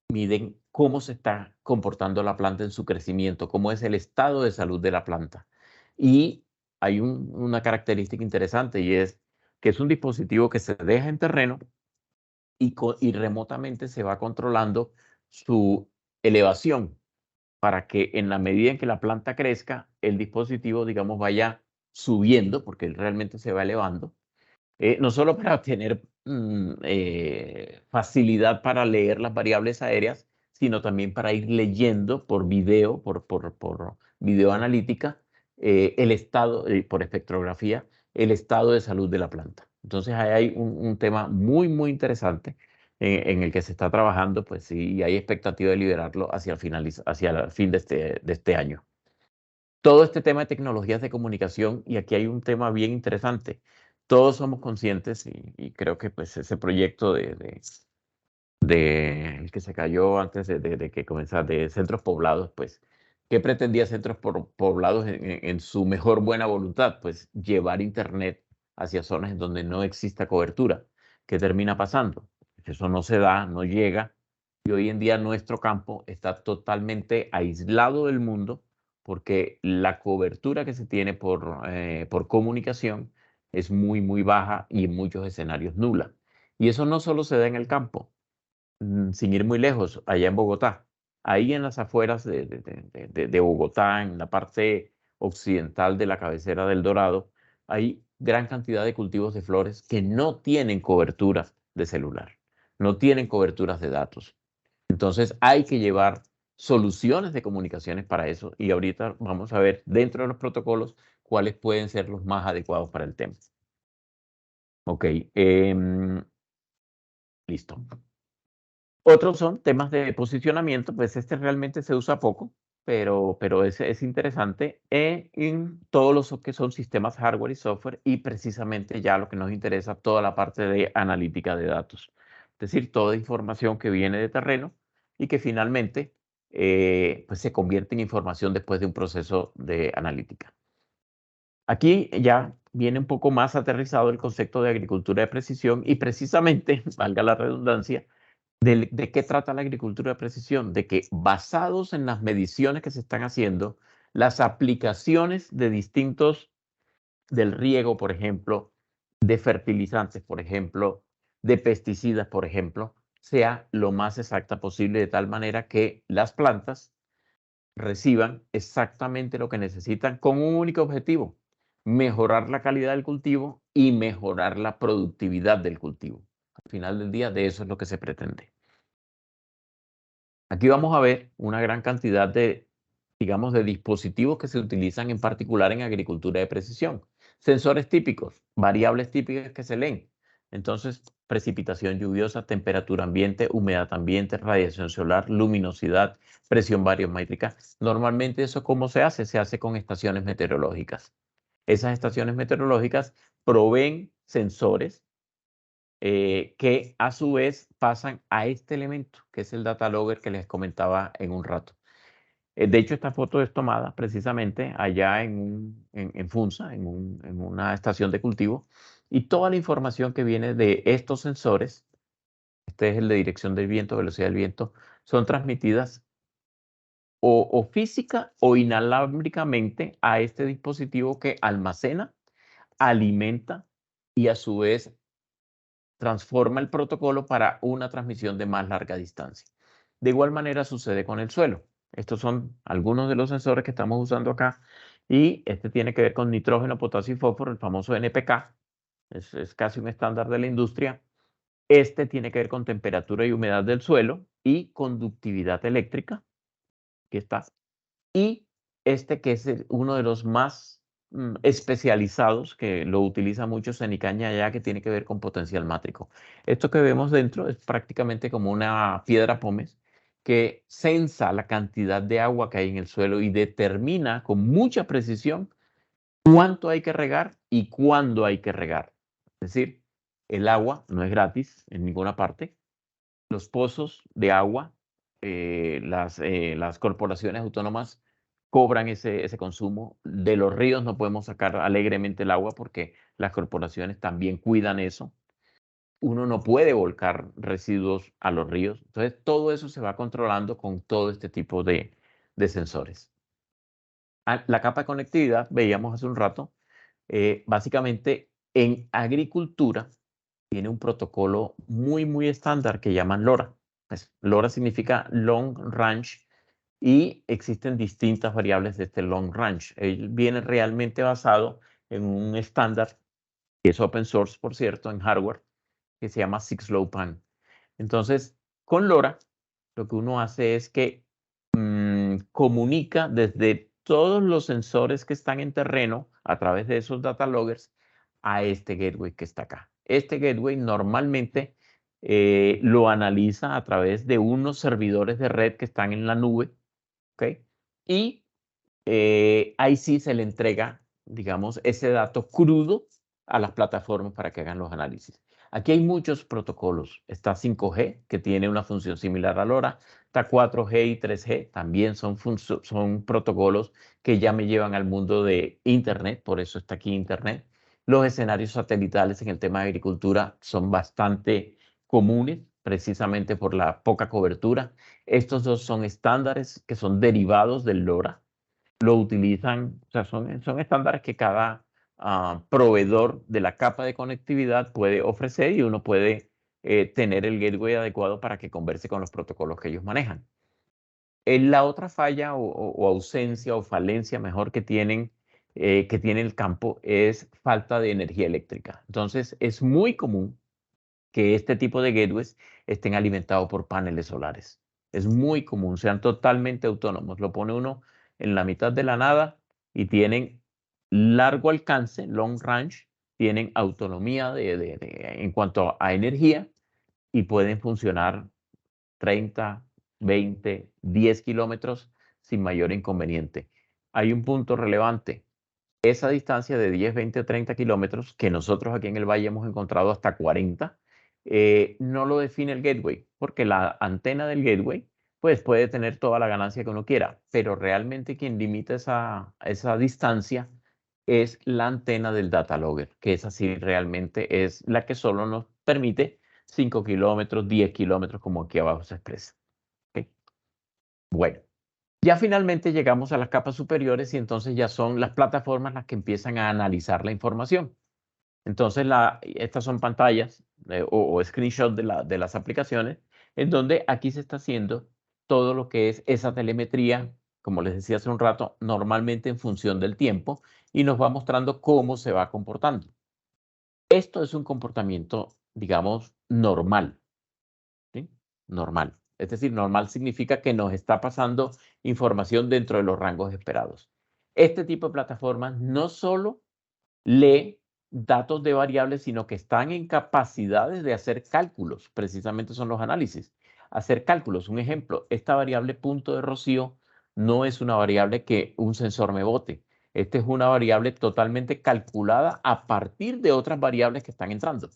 miden cómo se está comportando la planta en su crecimiento, cómo es el estado de salud de la planta. Y hay una característica interesante y es que es un dispositivo que se deja en terreno y remotamente se va controlando su elevación para que en la medida en que la planta crezca, el dispositivo, digamos, vaya subiendo, porque él realmente se va elevando, no solo para tener facilidad para leer las variables aéreas, sino también para ir leyendo por video, por video analítica, el estado, por espectrografía, el estado de salud de la planta. Entonces ahí hay un tema muy, muy interesante en el que se está trabajando, pues sí, y hay expectativa de liberarlo hacia el fin de este año. Todo este tema de tecnologías de comunicación, y aquí hay un tema bien interesante. Todos somos conscientes, y creo que pues ese proyecto el que se cayó antes de que comenzara, de centros poblados, pues, ¿qué pretendía centros poblados en su mejor buena voluntad? Pues llevar Internet hacia zonas en donde no exista cobertura. ¿Qué termina pasando? Eso no se da, no llega, y hoy en día nuestro campo está totalmente aislado del mundo porque la cobertura que se tiene por comunicación es muy, muy baja y en muchos escenarios nula. Y eso no solo se da en el campo, sin ir muy lejos, allá en Bogotá. Ahí en las afueras de Bogotá, en la parte occidental de la cabecera del Dorado, hay gran cantidad de cultivos de flores que no tienen cobertura de celular, no tienen coberturas de datos. Entonces hay que llevar soluciones de comunicaciones para eso y ahorita vamos a ver dentro de los protocolos cuáles pueden ser los más adecuados para el tema. Ok, listo. Otros son temas de posicionamiento, pues este realmente se usa poco, pero es interesante en todos los que son sistemas hardware y software y precisamente ya lo que nos interesa, toda la parte de analítica de datos. Es decir, toda información que viene de terreno y que finalmente pues se convierte en información después de un proceso de analítica. Aquí ya viene un poco más aterrizado el concepto de agricultura de precisión y precisamente, valga la redundancia, ¿de qué trata la agricultura de precisión? De que basados en las mediciones que se están haciendo, las aplicaciones de distintos, del riego, por ejemplo, de fertilizantes, por ejemplo, de pesticidas, por ejemplo, sea lo más exacta posible de tal manera que las plantas reciban exactamente lo que necesitan con un único objetivo: mejorar la calidad del cultivo y mejorar la productividad del cultivo. Al final del día, de eso es lo que se pretende. Aquí vamos a ver una gran cantidad de, digamos, de dispositivos que se utilizan en particular en agricultura de precisión. Sensores típicos, variables típicas que se leen. Entonces, precipitación lluviosa, temperatura ambiente, humedad ambiente, radiación solar, luminosidad, presión bariométrica. Normalmente eso, ¿cómo se hace? Se hace con estaciones meteorológicas. Esas estaciones meteorológicas proveen sensores que a su vez pasan a este elemento, que es el data logger que les comentaba en un rato. De hecho, esta foto es tomada precisamente allá en Funza, en una estación de cultivo, y toda la información que viene de estos sensores, este es el de dirección del viento, velocidad del viento, son transmitidas o física o inalámbricamente a este dispositivo que almacena, alimenta y a su vez transforma el protocolo para una transmisión de más larga distancia. De igual manera sucede con el suelo. Estos son algunos de los sensores que estamos usando acá y este tiene que ver con nitrógeno, potasio y fósforo, el famoso NPK. Es casi un estándar de la industria. Este tiene que ver con temperatura y humedad del suelo y conductividad eléctrica. Aquí está. Y este que es uno de los más especializados, que lo utiliza mucho Senicaña allá, que tiene que ver con potencial mátrico. Esto que vemos dentro es prácticamente como una piedra pómez que censa la cantidad de agua que hay en el suelo y determina con mucha precisión cuánto hay que regar y cuándo hay que regar. Es decir, El agua no es gratis en ninguna parte. Los pozos de agua, las corporaciones autónomas cobran ese consumo. De los ríos no podemos sacar alegremente el agua porque las corporaciones también cuidan eso. Uno no puede volcar residuos a los ríos. Entonces, todo eso se va controlando con todo este tipo de sensores. La capa de conectividad, veíamos hace un rato, básicamente en agricultura tiene un protocolo muy estándar que llaman LoRa. Pues, LoRa significa Long Range y existen distintas variables de este Long Range. Él viene realmente basado en un estándar que es open source, por cierto, en hardware, que se llama 6LoWPAN. Entonces, con LoRa, lo que uno hace es que comunica desde todos los sensores que están en terreno a través de esos data loggers a este gateway que está acá. Este gateway normalmente lo analiza a través de unos servidores de red que están en la nube, ¿ok? Y ahí sí se le entrega, digamos, ese dato crudo a las plataformas para que hagan los análisis. Aquí hay muchos protocolos. Está 5G, que tiene una función similar a LoRa. Está 4G y 3G, también son protocolos que ya me llevan al mundo de Internet, por eso está aquí Internet. Los escenarios satelitales en el tema de agricultura son bastante comunes, precisamente por la poca cobertura. Estos dos son estándares que son derivados del LoRa. Lo utilizan, o sea, son estándares que cada proveedor de la capa de conectividad puede ofrecer y uno puede tener el gateway adecuado para que converse con los protocolos que ellos manejan. La otra falla o ausencia o falencia mejor que tiene el campo es falta de energía eléctrica. Entonces, es muy común que este tipo de gateways estén alimentados por paneles solares. Es muy común, sean totalmente autónomos. Lo pone uno en la mitad de la nada y tienen largo alcance, long range, tienen autonomía en cuanto a energía y pueden funcionar 30, 20, 10 kilómetros sin mayor inconveniente. Hay un punto relevante. Esa distancia de 10, 20 o 30 kilómetros, que nosotros aquí en el Valle hemos encontrado hasta 40, no lo define el gateway, porque la antena del gateway pues puede tener toda la ganancia que uno quiera, pero realmente quien limita esa distancia es la antena del data logger, que esa sí realmente es la que solo nos permite 5 kilómetros, 10 kilómetros, como aquí abajo se expresa. ¿Okay? Bueno, ya finalmente llegamos a las capas superiores y entonces ya son las plataformas las que empiezan a analizar la información. Entonces, estas son pantallas o screenshots de las aplicaciones, en donde aquí se está haciendo todo lo que es esa telemetría, como les decía hace un rato, normalmente en función del tiempo, y nos va mostrando cómo se va comportando. Esto es un comportamiento, digamos, normal. ¿Sí? Normal. Es decir, normal significa que nos está pasando información dentro de los rangos esperados. Este tipo de plataformas no solo lee datos de variables, sino que están en capacidades de hacer cálculos. Precisamente son los análisis. Hacer cálculos. Un ejemplo, esta variable punto de rocío no es una variable que un sensor me bote. Esta es una variable totalmente calculada a partir de otras variables que están entrando.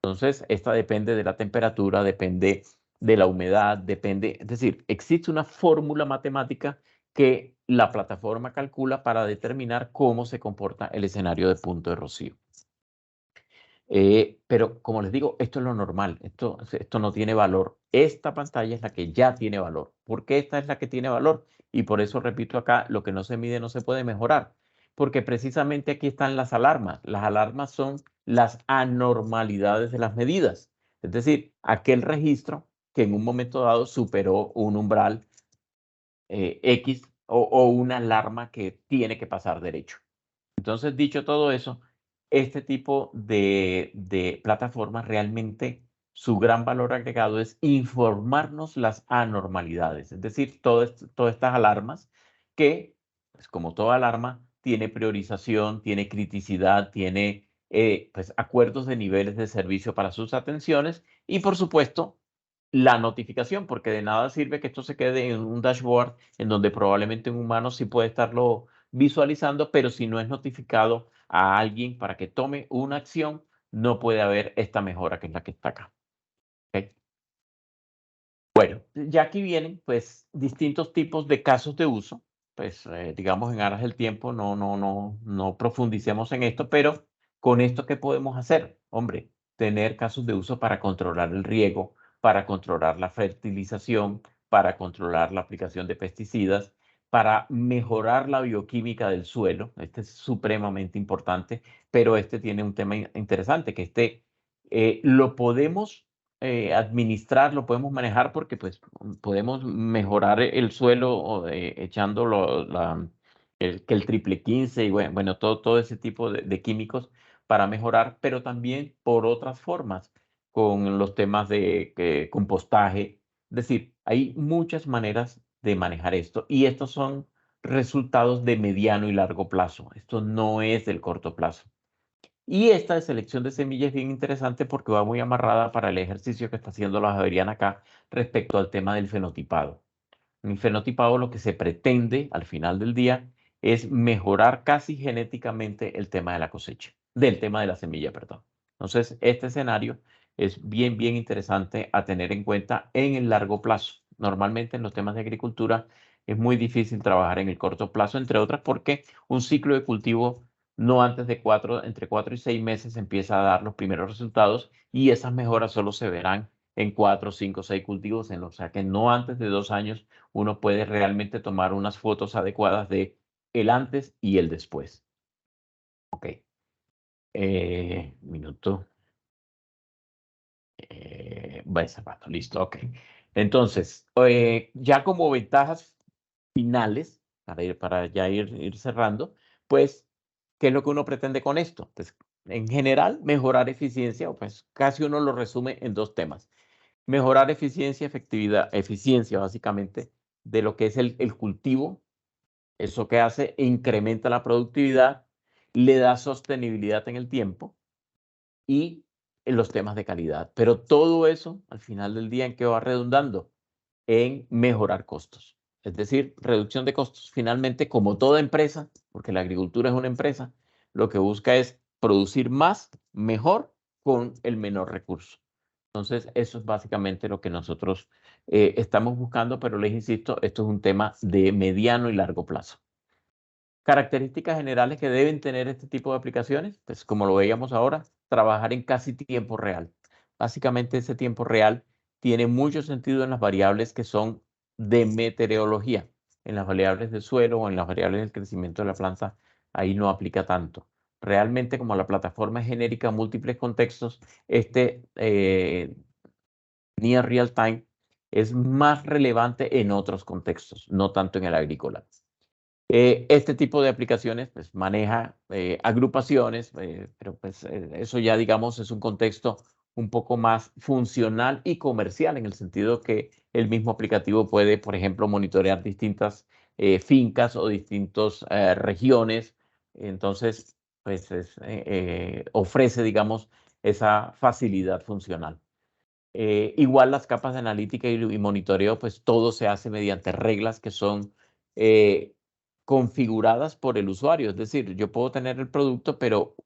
Entonces, esta depende de la temperatura, depende de la humedad, depende, es decir, existe una fórmula matemática que la plataforma calcula para determinar cómo se comporta el escenario de punto de rocío. Pero como les digo, esto es lo normal, esto no tiene valor. Esta pantalla es la que ya tiene valor. ¿Por qué esta es la que tiene valor? Y por eso repito acá, lo que no se mide no se puede mejorar. Porque precisamente aquí están las alarmas. Las alarmas son las anormalidades de las medidas. Es decir, aquel registro que en un momento dado superó un umbral X o una alarma que tiene que pasar derecho. Entonces, dicho todo eso, este tipo de plataformas realmente su gran valor agregado es informarnos las anormalidades, es decir, todas estas alarmas que, pues, como toda alarma, tiene priorización, tiene criticidad, tiene pues, acuerdos de niveles de servicio para sus atenciones y, por supuesto, la notificación, porque de nada sirve que esto se quede en un dashboard en donde probablemente un humano sí puede estarlo visualizando, pero si no es notificado a alguien para que tome una acción, no puede haber esta mejora que es la que está acá. ¿Okay? Bueno, ya aquí vienen pues distintos tipos de casos de uso. Pues digamos en aras del tiempo no profundicemos en esto, pero con esto ¿qué podemos hacer? Hombre, tener casos de uso para controlar el riego, para controlar la fertilización, para controlar la aplicación de pesticidas, para mejorar la bioquímica del suelo. Este es supremamente importante, pero este tiene un tema interesante, que lo podemos administrar, lo podemos manejar porque pues podemos mejorar el suelo echando que el triple 15 y bueno, todo ese tipo de químicos para mejorar, pero también por otras formas, con los temas de compostaje. Es decir, hay muchas maneras de manejar esto y estos son resultados de mediano y largo plazo. Esto no es del corto plazo. Y esta de selección de semillas es bien interesante porque va muy amarrada para el ejercicio que está haciendo la Javeriana acá respecto al tema del fenotipado. En el fenotipado lo que se pretende al final del día es mejorar casi genéticamente el tema de la cosecha, del tema de la semilla, perdón. Entonces, este escenario es bien interesante a tener en cuenta en el largo plazo. Normalmente en los temas de agricultura es muy difícil trabajar en el corto plazo, entre otras porque un ciclo de cultivo no antes de entre 4 y 6 meses empieza a dar los primeros resultados y esas mejoras solo se verán en 4, 5, 6 cultivos, o sea que no antes de 2 años uno puede realmente tomar unas fotos adecuadas de el antes y el después. Ok. Minuto. Va cerrando, listo, ok. Entonces, ya como ventajas finales, para ya ir cerrando, pues, ¿qué es lo que uno pretende con esto? Pues, en general, mejorar eficiencia, o pues casi uno lo resume en 2 temas. Mejorar eficiencia, efectividad, eficiencia básicamente de lo que es el cultivo. Eso que hace, incrementa la productividad, le da sostenibilidad en el tiempo y en los temas de calidad. Pero todo eso, al final del día, ¿en qué va redundando? En mejorar costos. Es decir, reducción de costos. Finalmente, como toda empresa, porque la agricultura es una empresa, lo que busca es producir más, mejor, con el menor recurso. Entonces, eso es básicamente lo que nosotros estamos buscando, pero les insisto, esto es un tema de mediano y largo plazo. Características generales que deben tener este tipo de aplicaciones, pues como lo veíamos ahora, trabajar en casi tiempo real. Básicamente ese tiempo real tiene mucho sentido en las variables que son de meteorología. En las variables del suelo o en las variables del crecimiento de la planta, ahí no aplica tanto. Realmente, como la plataforma es genérica a múltiples contextos, near real time es más relevante en otros contextos, no tanto en el agrícola. Este tipo de aplicaciones pues, maneja agrupaciones, pero pues, eso ya digamos es un contexto un poco más funcional y comercial en el sentido que el mismo aplicativo puede, por ejemplo, monitorear distintas fincas o distintas regiones. Entonces, pues ofrece, digamos, esa facilidad funcional. Igual las capas de analítica y monitoreo, pues todo se hace mediante reglas que son configuradas por el usuario. Es decir, yo puedo tener el producto, pero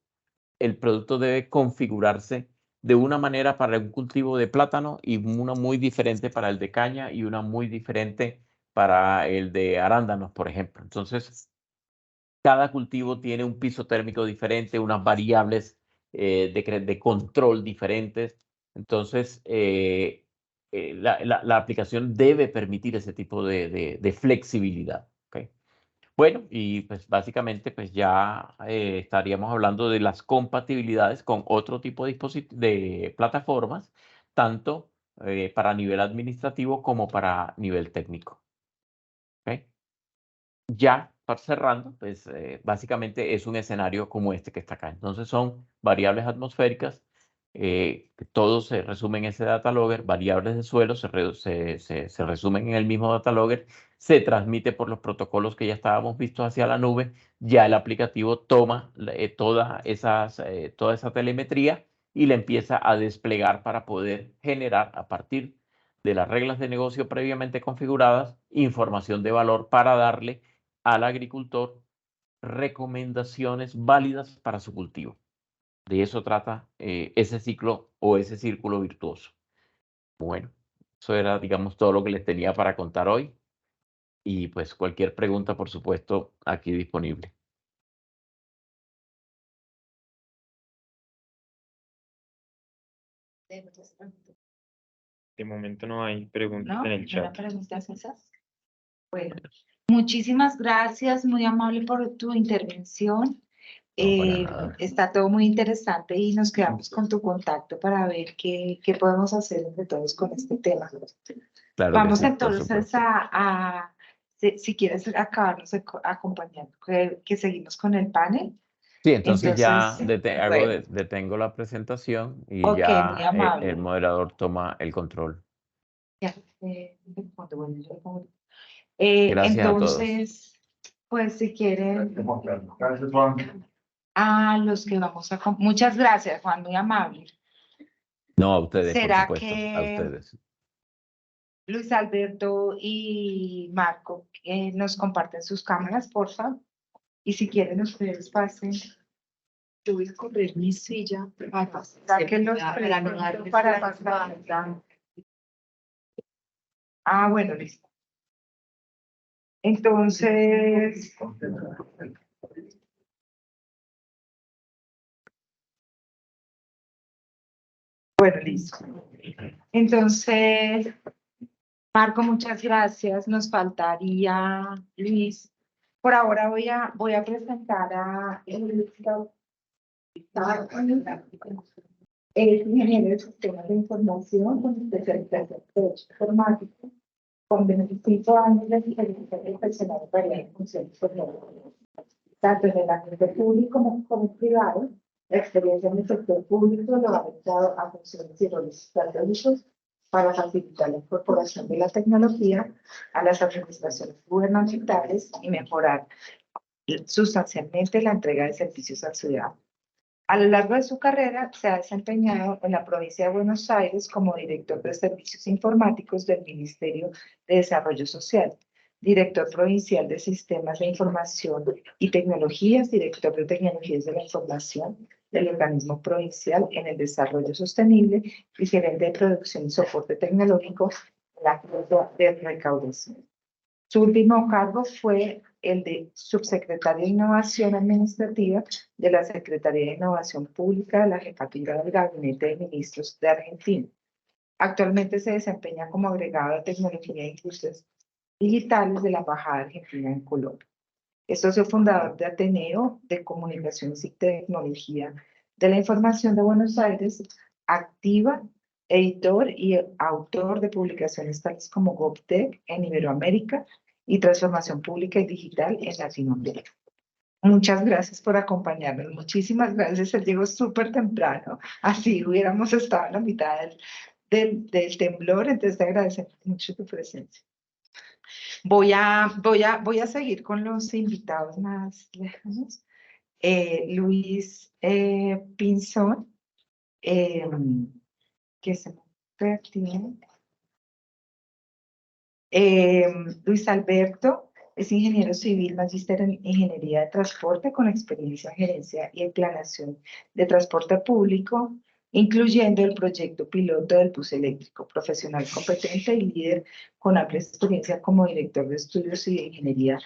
el producto debe configurarse de una manera para un cultivo de plátano y una muy diferente para el de caña y una muy diferente para el de arándanos, por ejemplo. Entonces, cada cultivo tiene un piso térmico diferente, unas variables de control diferentes. Entonces, la aplicación debe permitir ese tipo de flexibilidad. ¿Okay? Bueno, y pues básicamente pues ya estaríamos hablando de las compatibilidades con otro tipo de plataformas, tanto para nivel administrativo como para nivel técnico. ¿Okay? Ya para cerrando, pues básicamente es un escenario como este que está acá. Entonces son variables atmosféricas, que todo se resume en ese data logger, variables de suelo se resumen en el mismo data logger, se transmite por los protocolos que ya estábamos vistos hacia la nube, ya el aplicativo toma toda esa telemetría y la empieza a desplegar para poder generar a partir de las reglas de negocio previamente configuradas, información de valor para darle al agricultor recomendaciones válidas para su cultivo. De eso trata ese ciclo o ese círculo virtuoso. Bueno, eso era, digamos, todo lo que les tenía para contar hoy. Y pues cualquier pregunta, por supuesto, aquí disponible. De momento no hay preguntas ¿No? en el ¿No chat. eran preguntas esas? Bueno, muchísimas gracias, muy amable por tu intervención. No, para nada. Está todo muy interesante y nos quedamos con tu contacto para ver qué podemos hacer entre todos con este tema. Claro que Vamos sí, por entonces supuesto. si quieres acabarnos acompañando, que seguimos con el panel. Sí, entonces ya Entonces, bueno, detengo la presentación y ok, muy ya el amable. moderador toma el control. Ya, bueno, yo le pongo- Gracias a todos. entonces, pues si quieren, Gracias, Juan. a los que vamos a... Muchas gracias, Juan, muy amable. No, a ustedes, por ¿Será supuesto, a que ustedes. Luis Alberto y Marco nos comparten sus cámaras, por favor? Y si quieren, ustedes pasen. Yo voy a correr mi silla para que los para no darles para la pasar. Ah, bueno, listo. Entonces, bueno, listo. Entonces, Marco, muchas gracias. Nos faltaría Luis. Por ahora voy a presentar a es ingeniero de sistemas de información con especialización en derecho informático, con 25 años de experiencia profesional en varias funciones tecnológicas, tanto en el ámbito público como privado. La experiencia en el sector público lo ha orientado a funciones y roles estratégicos para facilitar la incorporación de la tecnología a las administraciones gubernamentales y mejorar sustancialmente la entrega de servicios al ciudadano. A lo largo de su carrera se ha desempeñado en la provincia de Buenos Aires como director de servicios informáticos del Ministerio de Desarrollo Social, director provincial de Sistemas de Información y Tecnologías, director de Tecnologías de la Información del organismo provincial en el desarrollo sostenible y gerente de producción y soporte tecnológico en la Junta de Recaudación. Su último cargo fue el de subsecretario de Innovación Administrativa de la Secretaría de Innovación Pública de la Jefatura del Gabinete de Ministros de Argentina. Actualmente se desempeña como agregado de Tecnología e Industrias Digitales de la Embajada Argentina en Colombia. Es socio fundador de Ateneo de Comunicaciones y Tecnología de la Información de Buenos Aires, activa, editor y autor de publicaciones tales como GovTech en Iberoamérica y Transformación Pública y Digital en Latinoamérica. Muchas gracias por acompañarnos. Muchísimas gracias. Él llegó súper temprano. Así hubiéramos estado en la mitad del temblor. Entonces te agradecemos mucho tu presencia. Voy a seguir con los invitados más lejanos. Luis Pinzón, que se me perdió. Luis Alberto es ingeniero civil, magíster en ingeniería de transporte con experiencia en gerencia y en planeación de transporte público, incluyendo el proyecto piloto del bus eléctrico, profesional competente y líder con amplia experiencia como director de estudios y de ingeniería,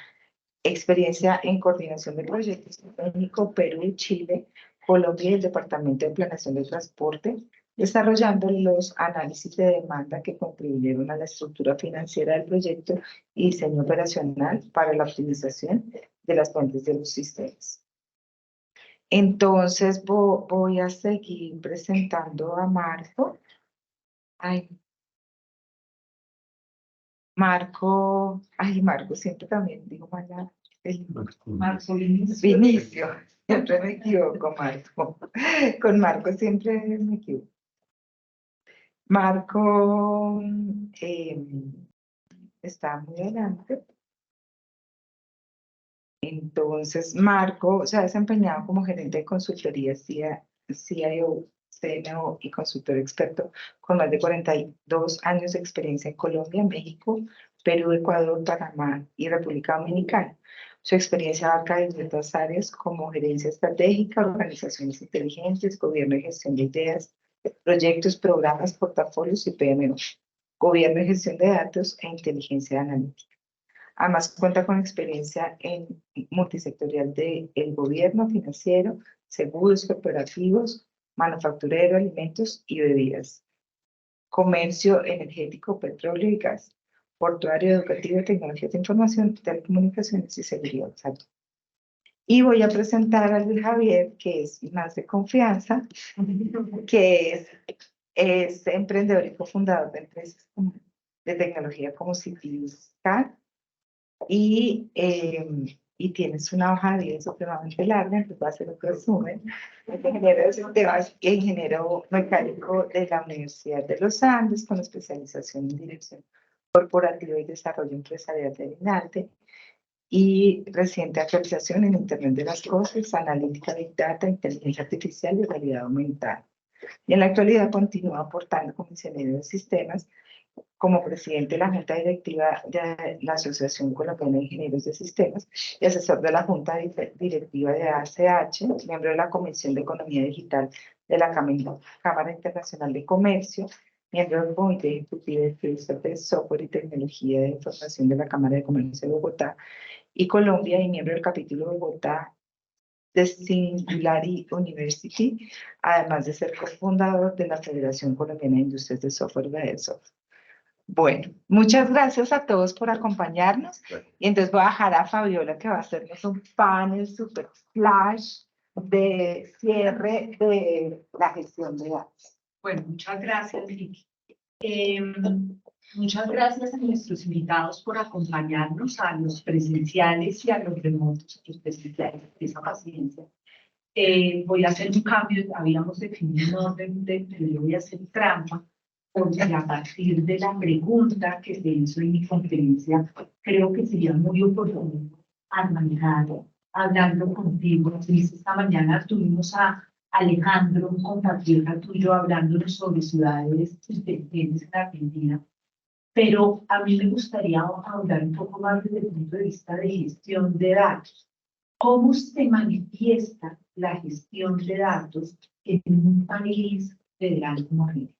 experiencia en coordinación de proyectos en México, Perú, Chile, Colombia y el Departamento de Planeación de Transporte, desarrollando los análisis de demanda que contribuyeron a la estructura financiera del proyecto y diseño operacional para la optimización de las fuentes de los sistemas. Entonces voy a seguir presentando a Marco. Marco, siempre también digo mal Marco Vinicio, siempre me equivoco, Marco. Con Marco siempre me equivoco. Marco está muy adelante. Entonces, Marco se ha desempeñado como gerente de consultoría CIO, CNO y consultor experto con más de 42 años de experiencia en Colombia, México, Perú, Ecuador, Panamá y República Dominicana. Su experiencia abarca diversas áreas como gerencia estratégica, organizaciones inteligentes, gobierno y gestión de ideas, proyectos, programas, portafolios y PMO, gobierno y gestión de datos e inteligencia analítica. Además, cuenta con experiencia en multisectorial del gobierno, financiero, seguros corporativos, manufacturero, alimentos y bebidas, comercio energético, petróleo y gas, portuario, educativo, tecnologías de información, telecomunicaciones y seguridad. Y voy a presentar a Luis Javier, que es más de confianza, que es emprendedor y cofundador de empresas de tecnología como Citiscan y tienes una hoja de vida supremamente larga, entonces va a hacer un resumen. Es ingeniero de sistemas e ingeniero mecánico de la Universidad de los Andes, con especialización en dirección corporativa y desarrollo empresarial del INALTE, y reciente actualización en Internet de las Cosas, analítica Big Data, inteligencia artificial y realidad aumentada. Y en la actualidad continúa aportando como ingeniero de sistemas, como presidente de la Junta Directiva de la Asociación Colombiana de Ingenieros de Sistemas y asesor de la Junta Directiva de ACH, miembro de la Comisión de Economía Digital de la Cámara Internacional de Comercio, miembro del Comité Ejecutivo de Cluster de Software y Tecnología de Información de la Cámara de Comercio de Bogotá y Colombia y miembro del capítulo de Bogotá de Singularity University, además de ser cofundador de la Federación Colombiana de Industrias de Software de Airsoft. Bueno, muchas gracias a todos por acompañarnos. Y entonces voy a dejar a Fabiola que va a hacernos un panel super flash de cierre de la gestión de datos. Bueno, muchas gracias, Vicky. Muchas gracias a nuestros invitados por acompañarnos, a los presenciales y a los remotos, a los presenciales, de esa paciencia. Voy a hacer un cambio, habíamos definido un orden, pero yo voy a hacer trampa, porque a partir de la pregunta que se hizo en mi conferencia, creo que sería muy oportuno arrancar hablando contigo. Esta mañana tuvimos a Alejandro, un compatriota tuyo, hablándonos sobre ciudades inteligentes en Argentina. Pero a mí me gustaría hablar un poco más desde el punto de vista de gestión de datos. ¿Cómo se manifiesta la gestión de datos en un país federal como Argentina?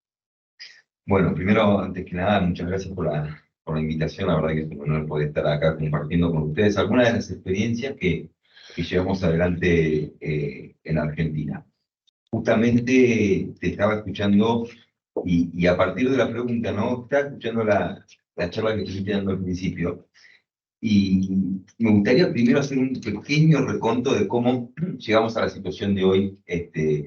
Bueno, primero, antes que nada, muchas gracias por la invitación. La verdad que es un honor poder estar acá compartiendo con ustedes algunas de las experiencias que llevamos adelante en Argentina. Justamente te estaba escuchando y a partir de la pregunta, ¿no? Estaba escuchando la charla que estuviste dando al principio y me gustaría primero hacer un pequeño reconto de cómo llegamos a la situación de hoy,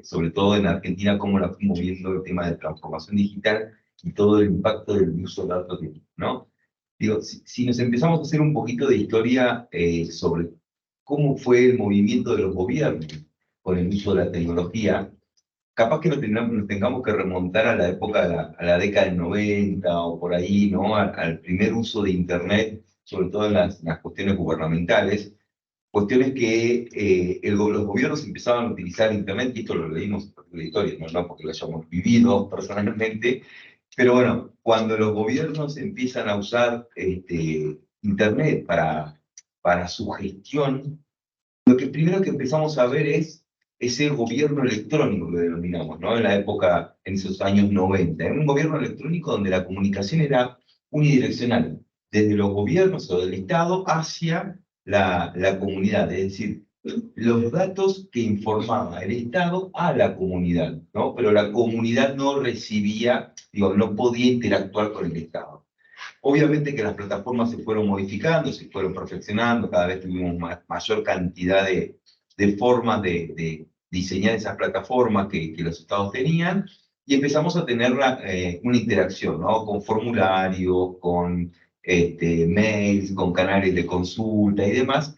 sobre todo en Argentina, cómo la fuimos viendo el tema de transformación digital y todo el impacto del uso de datos, ¿no? Digo, si nos empezamos a hacer un poquito de historia sobre cómo fue el movimiento de los gobiernos con el uso de la tecnología, capaz que nos tengamos que remontar a la época, a la década del 90 o por ahí, ¿no? Al primer uso de Internet, sobre todo en las cuestiones gubernamentales, cuestiones que los gobiernos empezaban a utilizar Internet, y esto lo leímos en la historia, no porque lo hayamos vivido personalmente, pero bueno, cuando los gobiernos empiezan a usar Internet para su gestión, lo que primero que empezamos a ver es ese gobierno electrónico que denominamos, ¿no? En la época, en esos años 90. Era un gobierno electrónico donde la comunicación era unidireccional, desde los gobiernos o del Estado hacia la comunidad, es decir, los datos que informaba el Estado a la comunidad, ¿no? Pero la comunidad no recibía, no podía interactuar con el Estado. Obviamente que las plataformas se fueron modificando, se fueron perfeccionando, cada vez tuvimos mayor cantidad de formas de diseñar esas plataformas que los estados tenían, y empezamos a tener una interacción, ¿no? Con formularios, con mails, con canales de consulta y demás,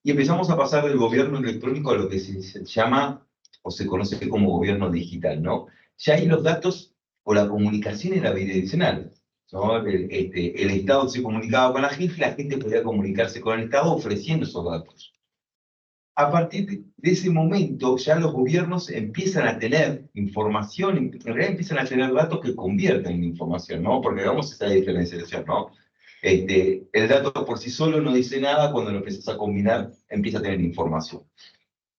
y empezamos a pasar del gobierno electrónico a lo que se llama, o se conoce como gobierno digital, ¿no? Ya ahí los datos o la comunicación era bidireccional, ¿no? El Estado se comunicaba con la gente podía comunicarse con el Estado ofreciendo esos datos. A partir de ese momento, ya los gobiernos empiezan a tener información, en realidad empiezan a tener datos que convierten en información, ¿no? Porque hagamos esa diferenciación, ¿no? El dato por sí solo no dice nada, cuando lo empiezas a combinar, empieza a tener información.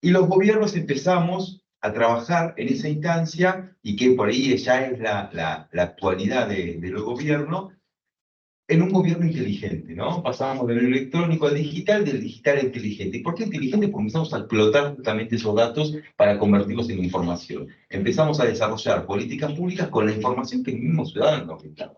Y los gobiernos empezamos a trabajar en esa instancia, y que por ahí ya es la actualidad de los gobiernos, en un gobierno inteligente, ¿no? Pasábamos del electrónico al digital, del digital al inteligente. ¿Y por qué inteligente? Porque empezamos a explotar justamente esos datos para convertirlos en información. Empezamos a desarrollar políticas públicas con la información que el mismo ciudadano nos brindaba,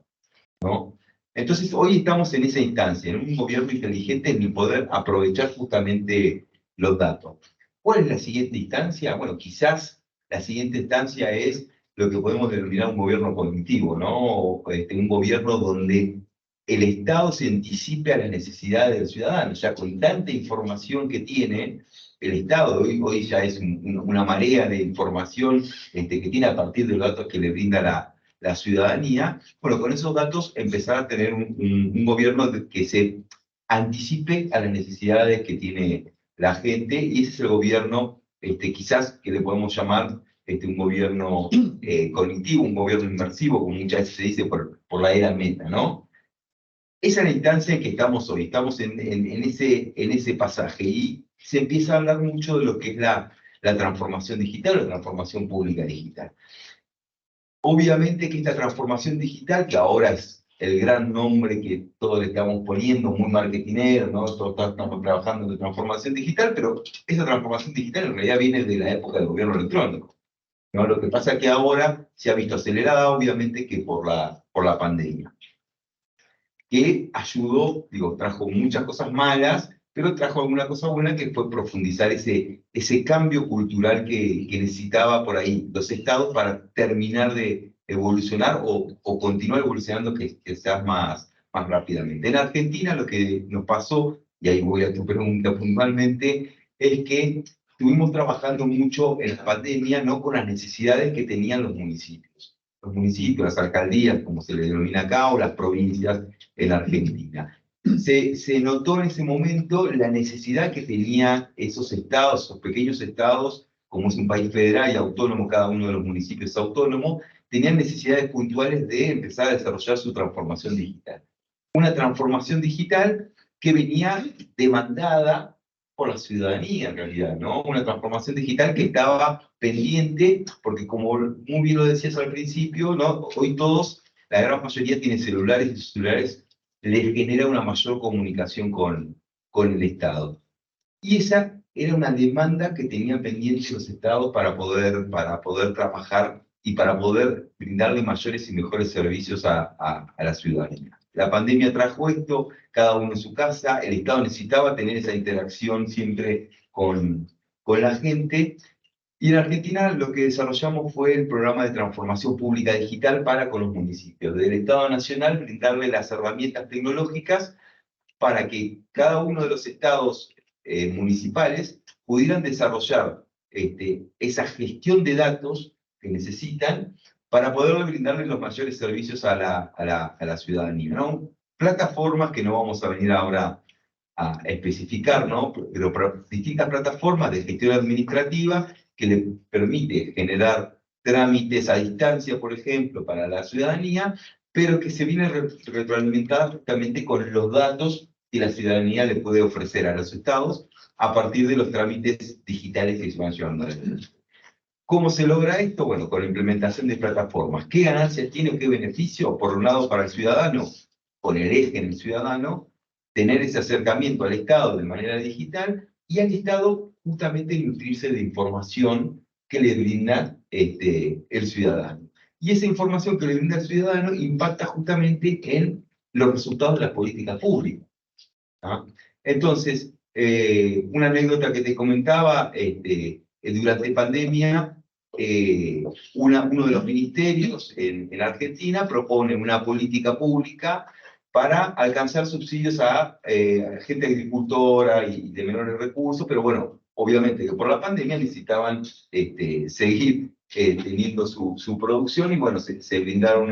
¿no? Entonces, hoy estamos en esa instancia, en un gobierno inteligente, en el poder aprovechar justamente los datos. ¿Cuál es la siguiente instancia? Bueno, quizás la siguiente instancia es lo que podemos denominar un gobierno cognitivo, ¿no? Un gobierno donde el Estado se anticipe a las necesidades del ciudadano. O sea, con tanta información que tiene el Estado, hoy ya es una marea de información que tiene a partir de los datos que le brinda la ciudadanía. Bueno, con esos datos empezar a tener un gobierno que se anticipe a las necesidades que tiene la gente, y ese es el gobierno, quizás que le podemos llamar un gobierno cognitivo, un gobierno inmersivo, como muchas veces se dice por la era meta, ¿no? Esa es la instancia en que estamos hoy, estamos en ese pasaje, y se empieza a hablar mucho de lo que es la transformación digital, la transformación pública digital. Obviamente que esta transformación digital, que ahora es el gran nombre que todos le estamos poniendo, muy marketinero, ¿no? Todos estamos trabajando en transformación digital, pero esa transformación digital en realidad viene de la época del gobierno electrónico, ¿no? Lo que pasa es que ahora se ha visto acelerada, obviamente, que por la pandemia, que ayudó, digo, trajo muchas cosas malas, pero trajo alguna cosa buena, que fue profundizar ese cambio cultural que necesitaba por ahí los estados para terminar de evolucionar o continuar evolucionando quizás más rápidamente. En Argentina lo que nos pasó, y ahí voy a tu pregunta puntualmente, es que estuvimos trabajando mucho en la pandemia, no con las necesidades que tenían los municipios. Los municipios, las alcaldías, como se le denomina acá, o las provincias en Argentina. Se notó en ese momento la necesidad que tenían esos estados, esos pequeños estados, como es un país federal y autónomo, cada uno de los municipios es autónomo, tenían necesidades puntuales de empezar a desarrollar su transformación digital. Una transformación digital que venía demandada por la ciudadanía, en realidad, ¿no? Una transformación digital que estaba pendiente, porque como muy bien lo decías al principio, ¿no? Hoy todos, la gran mayoría tiene celulares, y sus celulares les genera una mayor comunicación con el Estado. Y esa era una demanda que tenían pendientes los estados para poder trabajar y para poder brindarle mayores y mejores servicios a la ciudadanía. La pandemia trajo esto, cada uno en su casa, el Estado necesitaba tener esa interacción siempre con la gente. Y en Argentina lo que desarrollamos fue el programa de transformación pública digital para con los municipios. Del Estado Nacional, brindarle las herramientas tecnológicas para que cada uno de los estados municipales pudieran desarrollar esa gestión de datos que necesitan para poder brindarle los mayores servicios a la ciudadanía, ¿no? Plataformas que no vamos a venir ahora a especificar, ¿no? Pero distintas plataformas de gestión administrativa que le permite generar trámites a distancia, por ejemplo, para la ciudadanía, pero que se viene retroalimentada justamente con los datos que la ciudadanía le puede ofrecer a los estados a partir de los trámites digitales que se van llevando adelante. ¿Cómo se logra esto? Bueno, con la implementación de plataformas. ¿Qué ganancias tiene o qué beneficio? Por un lado, para el ciudadano, con el eje en el ciudadano, tener ese acercamiento al Estado de manera digital, y al Estado justamente nutrirse de información que le brinda el ciudadano. Y esa información que le brinda el ciudadano impacta justamente en los resultados de las políticas públicas, ¿no? Entonces, una anécdota que te comentaba, durante pandemia, uno de los ministerios en Argentina propone una política pública para alcanzar subsidios a gente agricultora y de menores recursos, pero bueno, obviamente que por la pandemia necesitaban seguir teniendo su producción, y bueno, se brindaron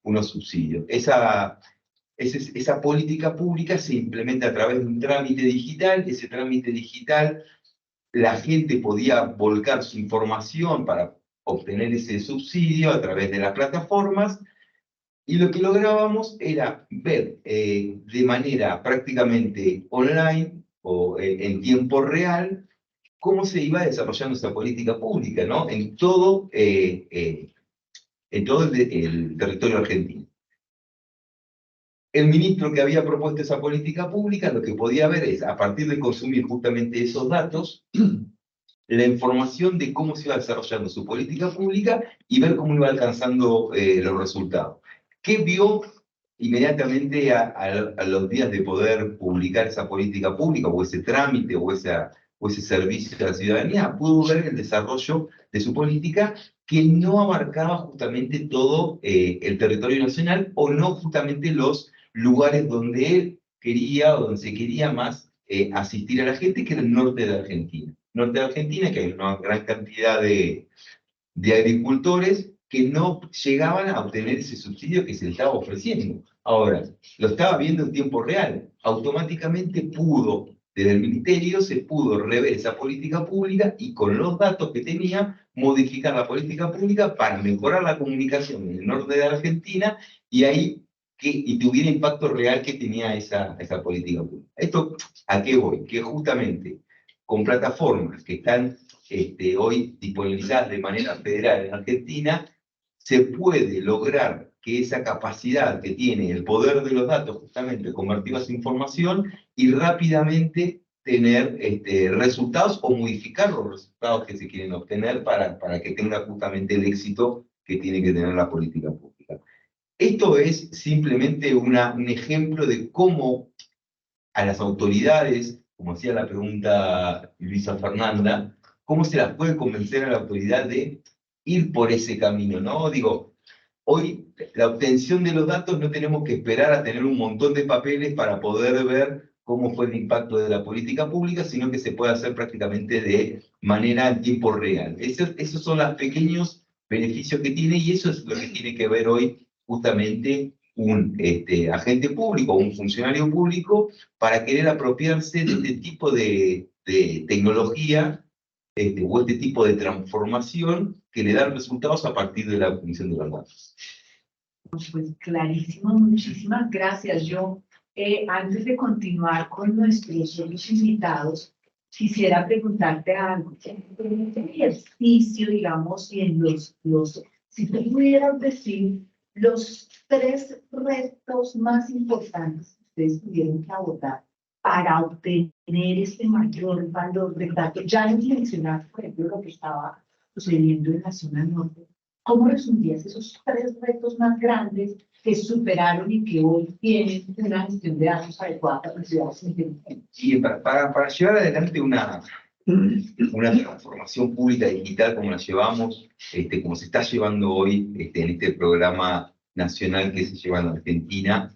unos subsidios. Esa política pública se implementa a través de un trámite digital. Ese trámite digital, la gente podía volcar su información para obtener ese subsidio a través de las plataformas, Y lo que lográbamos era ver de manera prácticamente online o en tiempo real cómo se iba desarrollando esa política pública, ¿no? En todo el territorio argentino. El ministro que había propuesto esa política pública lo que podía ver es, a partir de consumir justamente esos datos, la información de cómo se iba desarrollando su política pública y ver cómo iba alcanzando los resultados. ¿Qué vio inmediatamente a los días de poder publicar esa política pública o ese trámite o ese servicio a la ciudadanía? Pudo ver el desarrollo de su política que no abarcaba justamente todo el territorio nacional o no justamente los lugares donde él quería o donde se quería más asistir a la gente, que era el norte de Argentina. Norte de Argentina, que hay una gran cantidad de agricultores que no llegaban a obtener ese subsidio que se les estaba ofreciendo. Ahora, lo estaba viendo en tiempo real. Automáticamente pudo, desde el ministerio, se pudo rever esa política pública y con los datos que tenía, modificar la política pública para mejorar la comunicación en el norte de Argentina y ahí y tuviera impacto real que tenía esa política pública. ¿Esto a qué voy? Que justamente con plataformas que están hoy disponibilizadas de manera federal en Argentina, se puede lograr que esa capacidad que tiene el poder de los datos, justamente convertir esa información y rápidamente tener resultados o modificar los resultados que se quieren obtener para que tenga justamente el éxito que tiene que tener la política pública. Esto es simplemente un ejemplo de cómo a las autoridades, como hacía la pregunta Luisa Fernanda, cómo se las puede convencer a la autoridad de ir por ese camino, ¿no? Digo, hoy la obtención de los datos no tenemos que esperar a tener un montón de papeles para poder ver cómo fue el impacto de la política pública, sino que se puede hacer prácticamente de manera en tiempo real. Esos son los pequeños beneficios que tiene y eso es lo que tiene que ver hoy justamente un agente público o un funcionario público para querer apropiarse de este tipo de tecnología o este tipo de transformación que le dan resultados a partir de la obtención de los datos. Pues clarísimo, muchísimas gracias. Yo, antes de continuar con nuestros otros invitados, quisiera preguntarte algo. En este ejercicio, digamos, y en si tú pudieras decir los 3 retos más importantes que ustedes tuvieron que abordar para obtener este mayor valor de datos. Ya nos mencionaste, por ejemplo, lo que estaba sucediendo en la zona norte. ¿Cómo resumirías esos 3 retos más grandes que superaron y que hoy tienen una gestión de datos adecuada para las ciudades inteligentes? Sí, para llevar adelante una transformación pública digital como la llevamos, como se está llevando hoy en este programa nacional que se lleva en Argentina,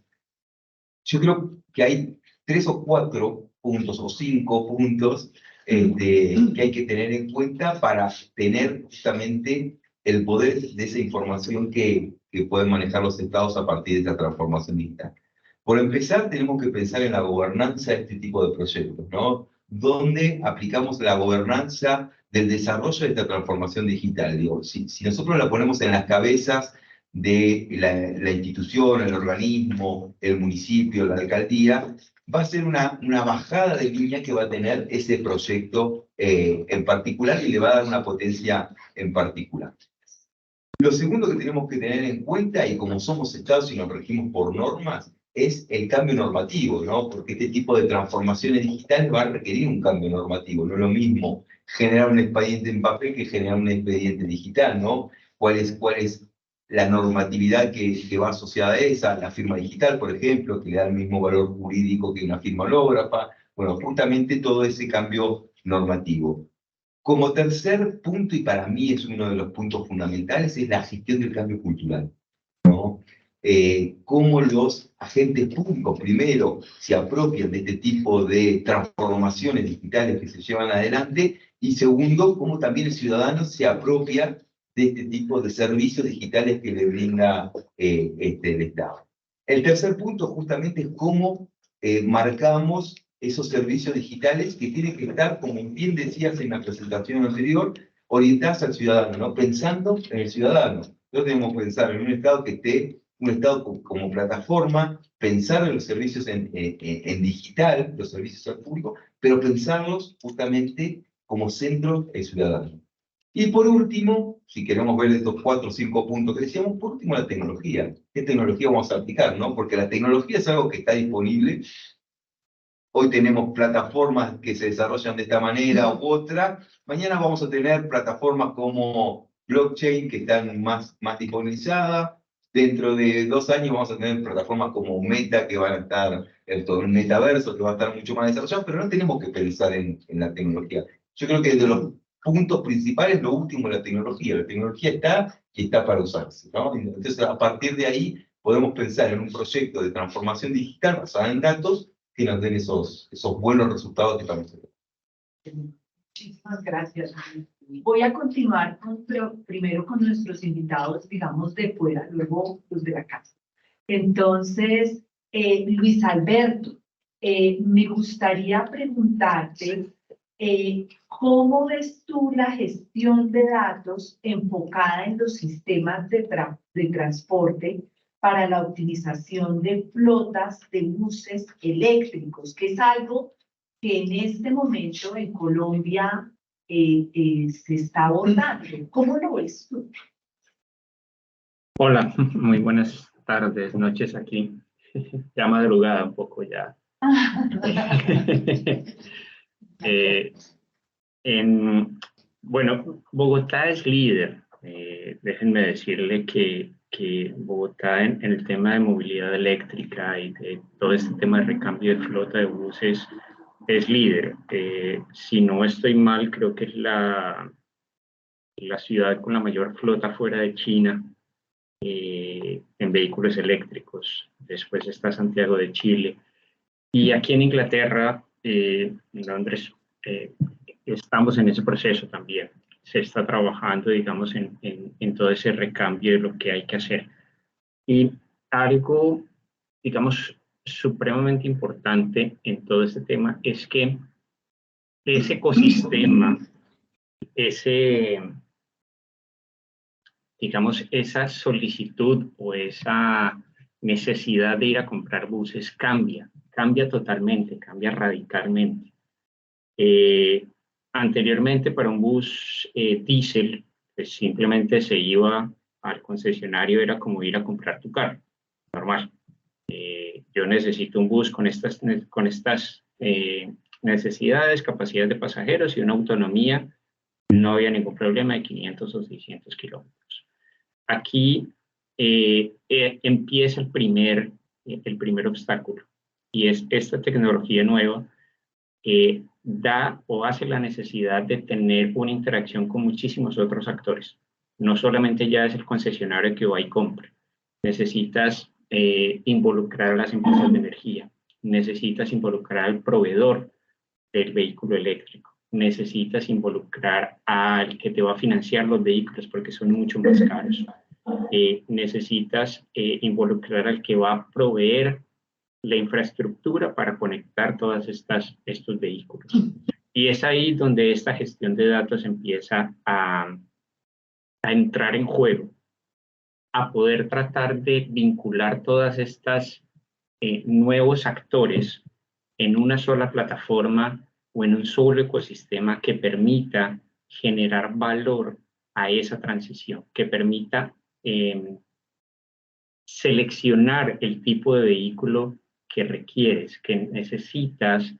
yo creo que hay 3 o 4 puntos o 5 puntos que hay que tener en cuenta para tener justamente el poder de esa información que pueden manejar los estados a partir de esta transformación digital. Por empezar, tenemos que pensar en la gobernanza de este tipo de proyectos, ¿no? Donde aplicamos la gobernanza del desarrollo de esta transformación digital. Digo, si nosotros la ponemos en las cabezas de la institución, el organismo, el municipio, la alcaldía, va a ser una bajada de línea que va a tener ese proyecto en particular y le va a dar una potencia en particular. Lo segundo que tenemos que tener en cuenta, y como somos estados y nos regimos por normas, es el cambio normativo, ¿no? Porque este tipo de transformaciones digitales va a requerir un cambio normativo. No es lo mismo generar un expediente en papel que generar un expediente digital, ¿no? ¿Cuál es la normatividad que va asociada a esa? La firma digital, por ejemplo, que le da el mismo valor jurídico que una firma hológrafa. Bueno, justamente todo ese cambio normativo. Como tercer punto, y para mí es uno de los puntos fundamentales, es la gestión del cambio cultural, ¿no? Cómo los agentes públicos, primero, se apropian de este tipo de transformaciones digitales que se llevan adelante, y segundo, cómo también el ciudadano se apropia de este tipo de servicios digitales que le brinda el Estado. El tercer punto justamente es cómo marcamos esos servicios digitales que tienen que estar, como bien decías en la presentación anterior, orientados al ciudadano, ¿no? Pensando en el ciudadano. Nosotros tenemos que pensar en un Estado que esté un Estado como plataforma, pensar en los servicios en digital, los servicios al público, pero pensarlos justamente como centro ciudadano. Y por último, si queremos ver estos 4 o 5 puntos que decíamos, por último la tecnología. ¿Qué tecnología vamos a aplicar, no? Porque la tecnología es algo que está disponible. Hoy tenemos plataformas que se desarrollan de esta manera u otra. Mañana vamos a tener plataformas como blockchain que están más disponibilizadas. Dentro de 2 años vamos a tener plataformas como Meta que van a estar, todo el metaverso que va a estar mucho más desarrollado, pero no tenemos que pensar en la tecnología. Yo creo que de los puntos principales, lo último es la tecnología está y está para usarse, ¿no? Entonces, a partir de ahí, podemos pensar en un proyecto de transformación digital basado en datos que nos den esos buenos resultados que estamos teniendo. Muchísimas gracias. Voy a continuar primero con nuestros invitados, digamos, de fuera, luego los de la casa. Entonces, Luis Alberto, me gustaría preguntarte, ¿cómo ves tú la gestión de datos enfocada en los sistemas de transporte para la optimización de flotas de buses eléctricos, que es algo que en este momento en Colombia se está abordando? ¿Cómo lo ves tú? Hola, muy buenas tardes, noches aquí. Ya madrugada un poco ya. Bueno, Bogotá es líder. Déjenme decirle que Bogotá en el tema de movilidad eléctrica y de todo este tema de recambio de flota de buses es líder. Si no estoy mal, creo que es la ciudad con la mayor flota fuera de China en vehículos eléctricos. Después está Santiago de Chile. Y aquí en Inglaterra, en Londres, estamos en ese proceso también. Se está trabajando, digamos, en todo ese recambio de lo que hay que hacer. Y algo, digamos, supremamente importante en todo este tema es que ese ecosistema, digamos, esa solicitud o esa necesidad de ir a comprar buses cambia totalmente, cambia radicalmente. Anteriormente, para un bus diésel, pues simplemente se iba al concesionario, era como ir a comprar tu carro, normal. Yo necesito un bus con estas necesidades, capacidad de pasajeros y una autonomía, no había ningún problema de 500 o 600 kilómetros. Aquí empieza el primer obstáculo, y es esta tecnología nueva da o hace la necesidad de tener una interacción con muchísimos otros actores. No solamente ya es el concesionario que va y compra. Necesitas involucrar a las empresas de energía. Necesitas involucrar al proveedor del vehículo eléctrico. Necesitas involucrar al que te va a financiar los vehículos porque son mucho más caros. Necesitas involucrar al que va a proveer la infraestructura para conectar todas estos vehículos. Y es ahí donde esta gestión de datos empieza a entrar en juego, a poder tratar de vincular todas estas nuevos actores en una sola plataforma o en un solo ecosistema que permita generar valor a esa transición, que permita seleccionar el tipo de vehículo que requieres, que necesitas,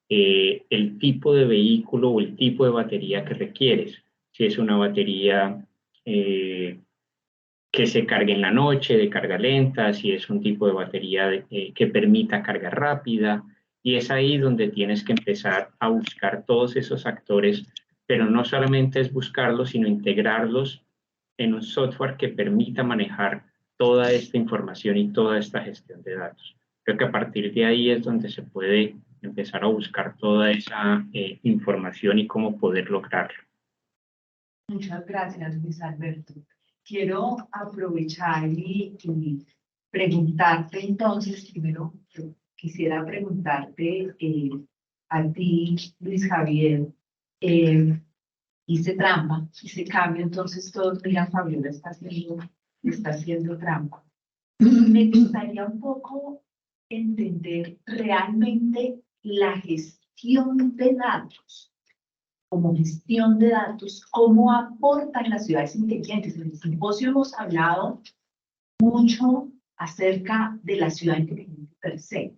el tipo de vehículo o el tipo de batería que requieres. Si es una batería que se cargue en la noche, de carga lenta, si es un tipo de batería que permita carga rápida, y es ahí donde tienes que empezar a buscar todos esos actores, pero no solamente es buscarlos, sino integrarlos en un software que permita manejar toda esta información y toda esta gestión de datos. Creo que a partir de ahí es donde se puede empezar a buscar toda esa información y cómo poder lograrlo. Muchas gracias, Luis Alberto. Quiero aprovechar y preguntarte entonces, primero quisiera preguntarte a ti, Luis Javier, hice trampa, hice cambio, entonces todos digan, Fabiola está haciendo trampa. Me gustaría un poco entender realmente la gestión de datos, como gestión de datos, cómo aportan las ciudades inteligentes. En el simposio hemos hablado mucho acerca de la ciudad inteligente per se,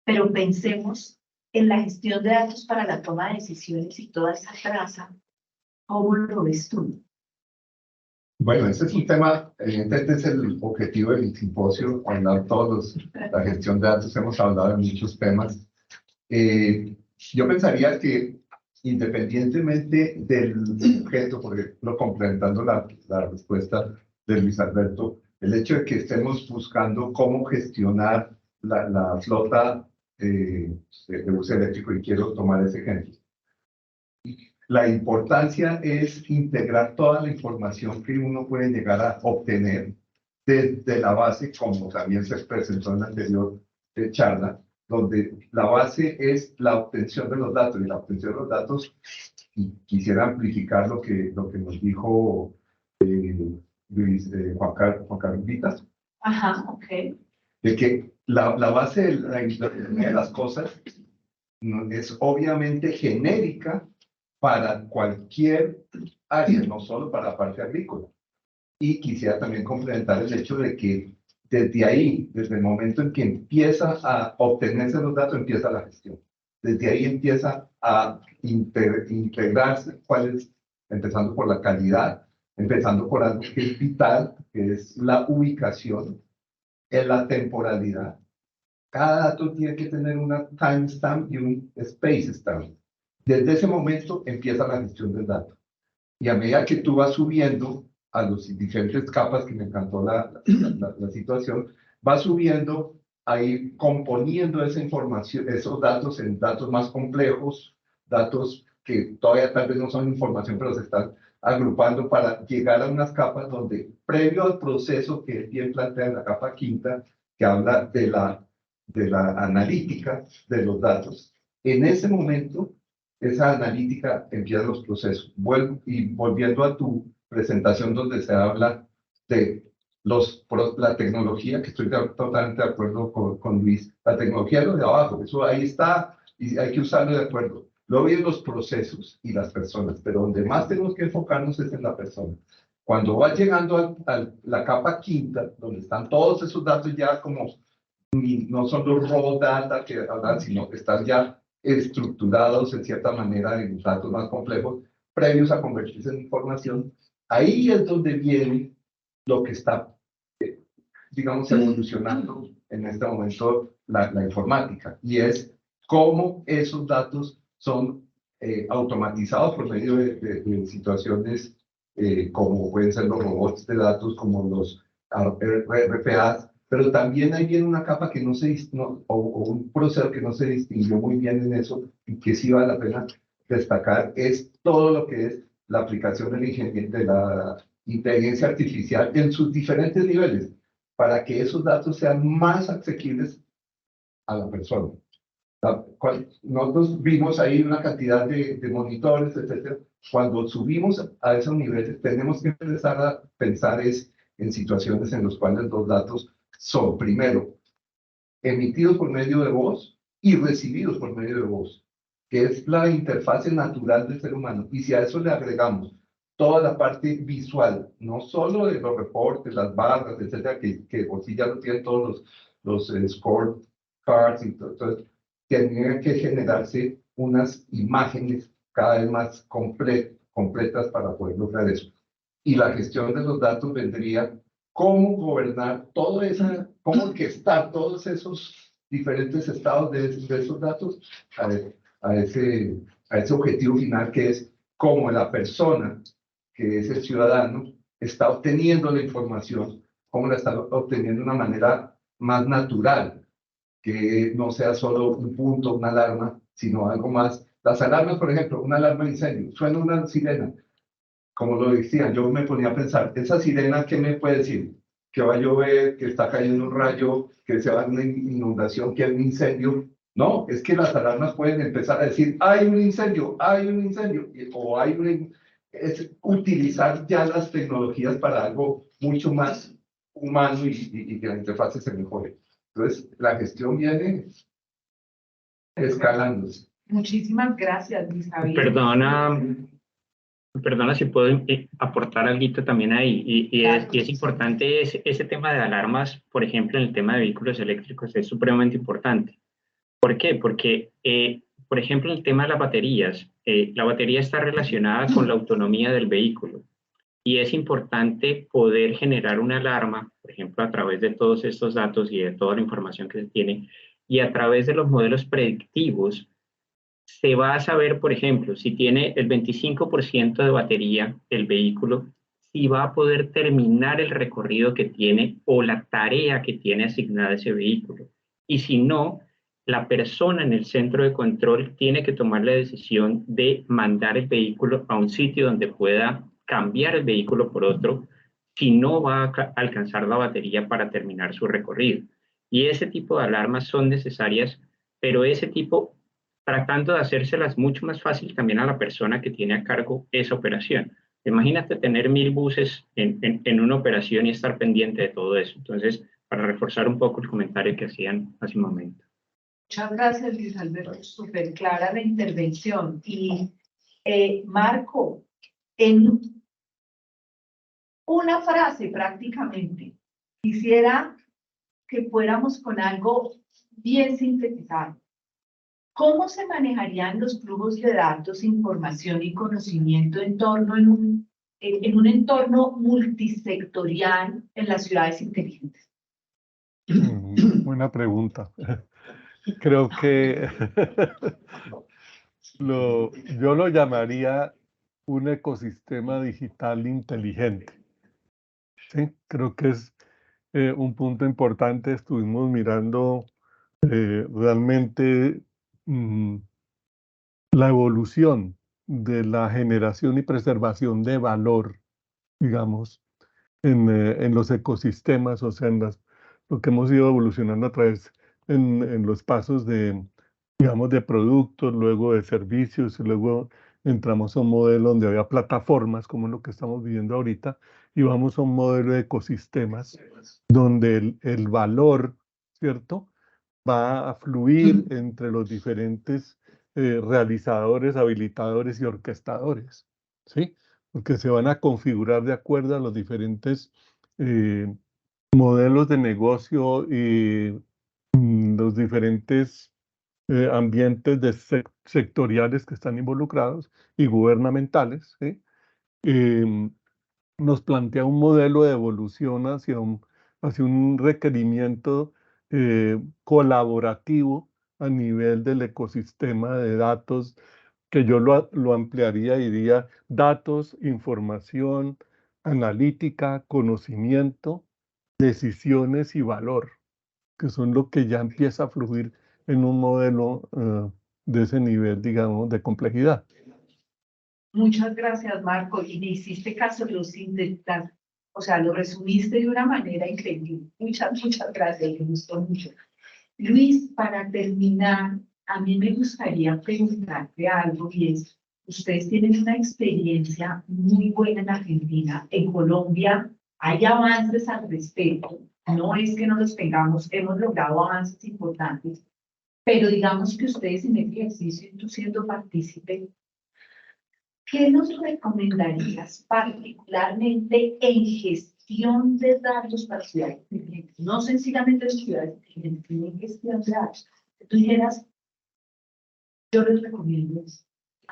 pero pensemos en la gestión de datos para la toma de decisiones y toda esa traza. ¿Cómo lo ves tú? Bueno, ese es un tema, evidentemente es el objetivo del simposio, hablar la gestión de datos, hemos hablado de muchos temas. Yo pensaría que independientemente del objeto, por ejemplo, complementando la respuesta de Luis Alberto, el hecho de que estemos buscando cómo gestionar la flota de bus eléctrico, y quiero tomar ese ejemplo. La importancia es integrar toda la información que uno puede llegar a obtener desde la base, como también se presentó en la anterior charla, donde la base es la obtención de los datos, y la obtención de los datos, y quisiera amplificar lo que nos dijo Juan Carlos Vitas. Ajá, ok. De que la base de las cosas es obviamente genérica para cualquier área, no solo para la parte agrícola. Y quisiera también complementar el hecho de que desde ahí, desde el momento en que empieza a obtenerse los datos, empieza la gestión. Desde ahí empieza a integrarse, empezando por la calidad, empezando por algo que es vital, que es la ubicación, en la temporalidad. Cada dato tiene que tener una timestamp y un space stamp. Desde ese momento empieza la gestión del dato. Y a medida que tú vas subiendo a las diferentes capas, que me encantó la situación, vas subiendo ahí, componiendo esa información, esos datos en datos más complejos, datos que todavía tal vez no son información, pero se están agrupando para llegar a unas capas donde, previo al proceso que bien plantea en la capa quinta, que habla de la analítica de los datos, en ese momento esa analítica empieza los procesos. Y volviendo a tu presentación donde se habla de la tecnología, que estoy totalmente de acuerdo con Luis, la tecnología es lo de abajo, eso ahí está y hay que usarlo de acuerdo. Luego vienen los procesos y las personas, pero donde más tenemos que enfocarnos es en la persona. Cuando va llegando a la capa quinta, donde están todos esos datos ya como, no son los raw data que hablan, sino que están ya estructurados en cierta manera en datos más complejos, previos a convertirse en información, ahí es donde viene lo que está, digamos, evolucionando en este momento la informática, y es cómo esos datos son automatizados por medio de situaciones como pueden ser los robots de datos, como los RPAs, pero también ahí viene una capa que o un proceso que no se distinguió muy bien en eso, y que sí vale la pena destacar, es todo lo que es la aplicación de la inteligencia artificial en sus diferentes niveles, para que esos datos sean más asequibles a la persona. Nosotros vimos ahí una cantidad de monitores, etcétera. Cuando subimos a esos niveles, tenemos que empezar a pensar en situaciones en las cuales los datos son, primero, emitidos por medio de voz y recibidos por medio de voz, que es la interfase natural del ser humano. Y si a eso le agregamos toda la parte visual, no solo de los reportes, las barras, etcétera, que por sí ya lo tienen todos los scorecards y todo, entonces tendrían que generarse unas imágenes cada vez más completas para poder lograr eso. Y la gestión de los datos vendría cómo gobernar todo eso, cómo orquestar todos esos diferentes estados de esos datos a ese objetivo final, que es cómo la persona, que es el ciudadano, está obteniendo la información, cómo la está obteniendo de una manera más natural, que no sea solo un punto, una alarma, sino algo más. Las alarmas, por ejemplo, una alarma de incendio, suena una sirena, como lo decían, yo me ponía a pensar, esa sirena, ¿qué me puede decir? Que va a llover, que está cayendo un rayo, que se va a una inundación, que hay un incendio. No, es que las alarmas pueden empezar a decir, hay un incendio, o es utilizar ya las tecnologías para algo mucho más humano y que la interfaz se mejore. Entonces, la gestión viene escalándose. Muchísimas gracias, Luis Javier. Perdona si puedo aportar algo también ahí. Y es importante ese tema de alarmas, por ejemplo, en el tema de vehículos eléctricos, es supremamente importante. ¿Por qué? Porque, por ejemplo, en el tema de las baterías, la batería está relacionada con la autonomía del vehículo. Y es importante poder generar una alarma, por ejemplo, a través de todos estos datos y de toda la información que se tiene, y a través de los modelos predictivos, se va a saber, por ejemplo, si tiene el 25% de batería el vehículo, si va a poder terminar el recorrido que tiene o la tarea que tiene asignada ese vehículo. Y si no, la persona en el centro de control tiene que tomar la decisión de mandar el vehículo a un sitio donde pueda cambiar el vehículo por otro, si no va a alcanzar la batería para terminar su recorrido. Y ese tipo de alarmas son necesarias, pero ese tipo, tratando de hacérselas mucho más fácil también a la persona que tiene a cargo esa operación. Imagínate tener 1000 buses en una operación y estar pendiente de todo eso. Entonces, para reforzar un poco el comentario que hacían hace un momento. Muchas gracias, Luis Alberto. Súper clara la intervención. Y Marco, en una frase prácticamente, quisiera que fuéramos con algo bien sintetizado. ¿Cómo se manejarían los flujos de datos, información y conocimiento en un entorno multisectorial en las ciudades inteligentes? Buena pregunta. Creo que yo lo llamaría un ecosistema digital inteligente. ¿Sí? Creo que es un punto importante. Estuvimos mirando realmente la evolución de la generación y preservación de valor, digamos, en los ecosistemas, o sea, lo que hemos ido evolucionando a través en los pasos de, digamos, de productos, luego de servicios, y luego entramos a un modelo donde había plataformas, como lo que estamos viviendo ahorita, y vamos a un modelo de ecosistemas donde el valor, ¿cierto?, va a fluir entre los diferentes realizadores, habilitadores y orquestadores, ¿sí? Porque se van a configurar de acuerdo a los diferentes modelos de negocio y los diferentes ambientes sectoriales que están involucrados y gubernamentales, ¿sí? Nos plantea un modelo de evolución hacia un requerimiento colaborativo a nivel del ecosistema de datos, que yo lo ampliaría y diría datos, información, analítica, conocimiento, decisiones y valor, que son lo que ya empieza a fluir en un modelo de ese nivel, digamos, de complejidad. Muchas gracias, Marco. Y me hiciste caso, lo resumiste de una manera increíble. Muchas gracias, me gustó mucho. Luis, para terminar, a mí me gustaría preguntarte algo, y es, ustedes tienen una experiencia muy buena en Argentina. En Colombia hay avances al respecto. No es que no los tengamos, hemos logrado avances importantes, pero digamos que ustedes en el ejercicio, tú siendo partícipe, ¿qué nos recomendarías particularmente en gestión de datos para ciudades inteligentes? No sencillamente de ciudades inteligentes, sino en gestión de datos. Tú dijeras, yo les recomiendo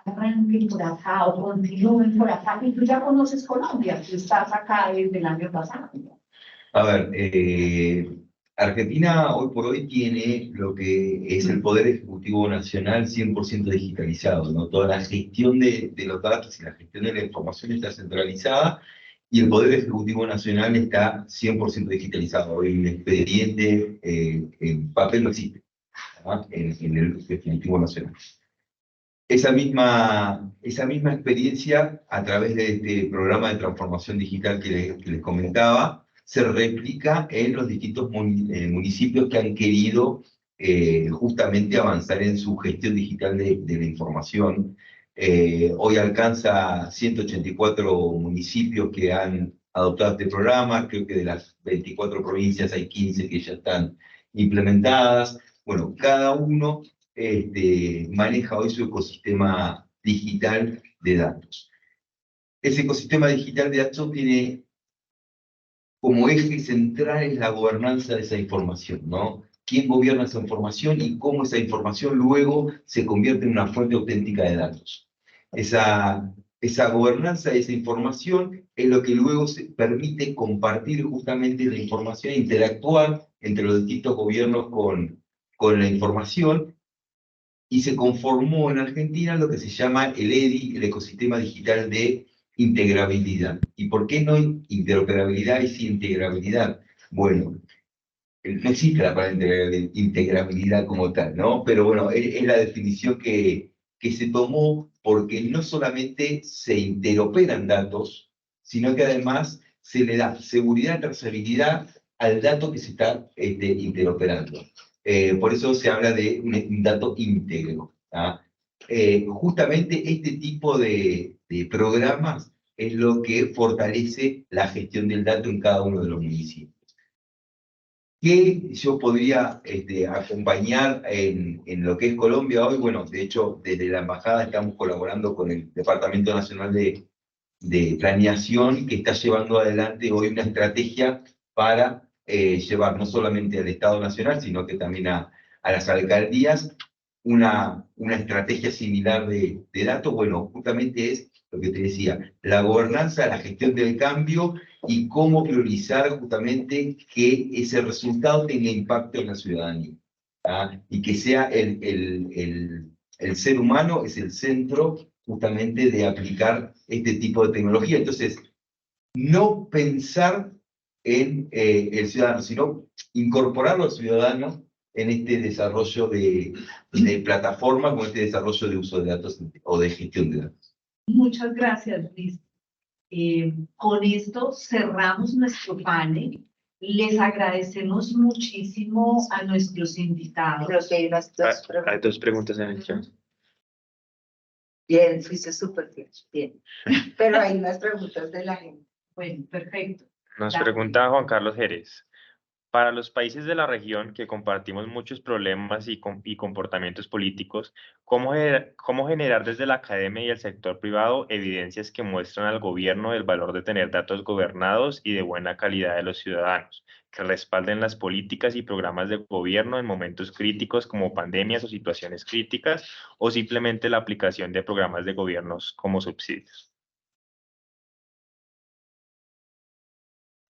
arranquen por acá o continúen por acá, y tú ya conoces Colombia, tú estás acá desde el año pasado. A ver, Argentina hoy por hoy tiene lo que es el Poder Ejecutivo Nacional 100% digitalizado, ¿no? Toda la gestión de los datos y la gestión de la información está centralizada, y el Poder Ejecutivo Nacional está 100% digitalizado. Hoy el expediente en papel no existe, ¿no?, en el Ejecutivo Nacional. Esa misma experiencia, a través de este programa de transformación digital que les comentaba, se replica en los distintos municipios que han querido justamente avanzar en su gestión digital de la información. Hoy alcanza 184 municipios que han adoptado este programa. Creo que de las 24 provincias hay 15 que ya están implementadas. Bueno, cada uno maneja hoy su ecosistema digital de datos. Ese ecosistema digital de datos tiene como eje central la gobernanza de esa información, ¿no? ¿Quién gobierna esa información y cómo esa información luego se convierte en una fuente auténtica de datos? Esa gobernanza de esa información es lo que luego se permite compartir justamente la información e interactuar entre los distintos gobiernos con la información, y se conformó en Argentina lo que se llama el EDI, el Ecosistema Digital de Integrabilidad. ¿Y por qué no interoperabilidad y sí integrabilidad? Bueno, no existe la palabra integrabilidad como tal, ¿no? Pero bueno, es la definición que se tomó, porque no solamente se interoperan datos, sino que además se le da seguridad y trazabilidad al dato que se está interoperando. Por eso se habla de un dato íntegro. Justamente este tipo de programas es lo que fortalece la gestión del dato en cada uno de los municipios. ¿Qué yo podría acompañar en lo que es Colombia hoy? Bueno, de hecho, desde la Embajada estamos colaborando con el Departamento Nacional de Planeación, que está llevando adelante hoy una estrategia para llevar no solamente al Estado Nacional, sino que también a las alcaldías una estrategia similar de datos. Bueno, justamente es lo que te decía, la gobernanza, la gestión del cambio y cómo priorizar justamente que ese resultado tenga impacto en la ciudadanía. Y que sea el ser humano es el centro justamente de aplicar este tipo de tecnología. Entonces, no pensar en el ciudadano, sino incorporarlo al ciudadano en este desarrollo de plataformas o este desarrollo de uso de datos o de gestión de datos. Muchas gracias, Luis. Con esto cerramos nuestro panel. Les agradecemos muchísimo a nuestros invitados. Creo que hay unas dos preguntas. Hay dos preguntas en el chat. Bien, fuiste súper bien. Pero hay unas preguntas de la gente. Bueno, perfecto. Nos Dale. pregunta Juan Carlos Jerez. Para los países de la región que compartimos muchos problemas y comportamientos políticos, ¿cómo generar desde la academia y el sector privado evidencias que muestran al gobierno el valor de tener datos gobernados y de buena calidad de los ciudadanos, que respalden las políticas y programas de gobierno en momentos críticos como pandemias o situaciones críticas, o simplemente la aplicación de programas de gobiernos como subsidios?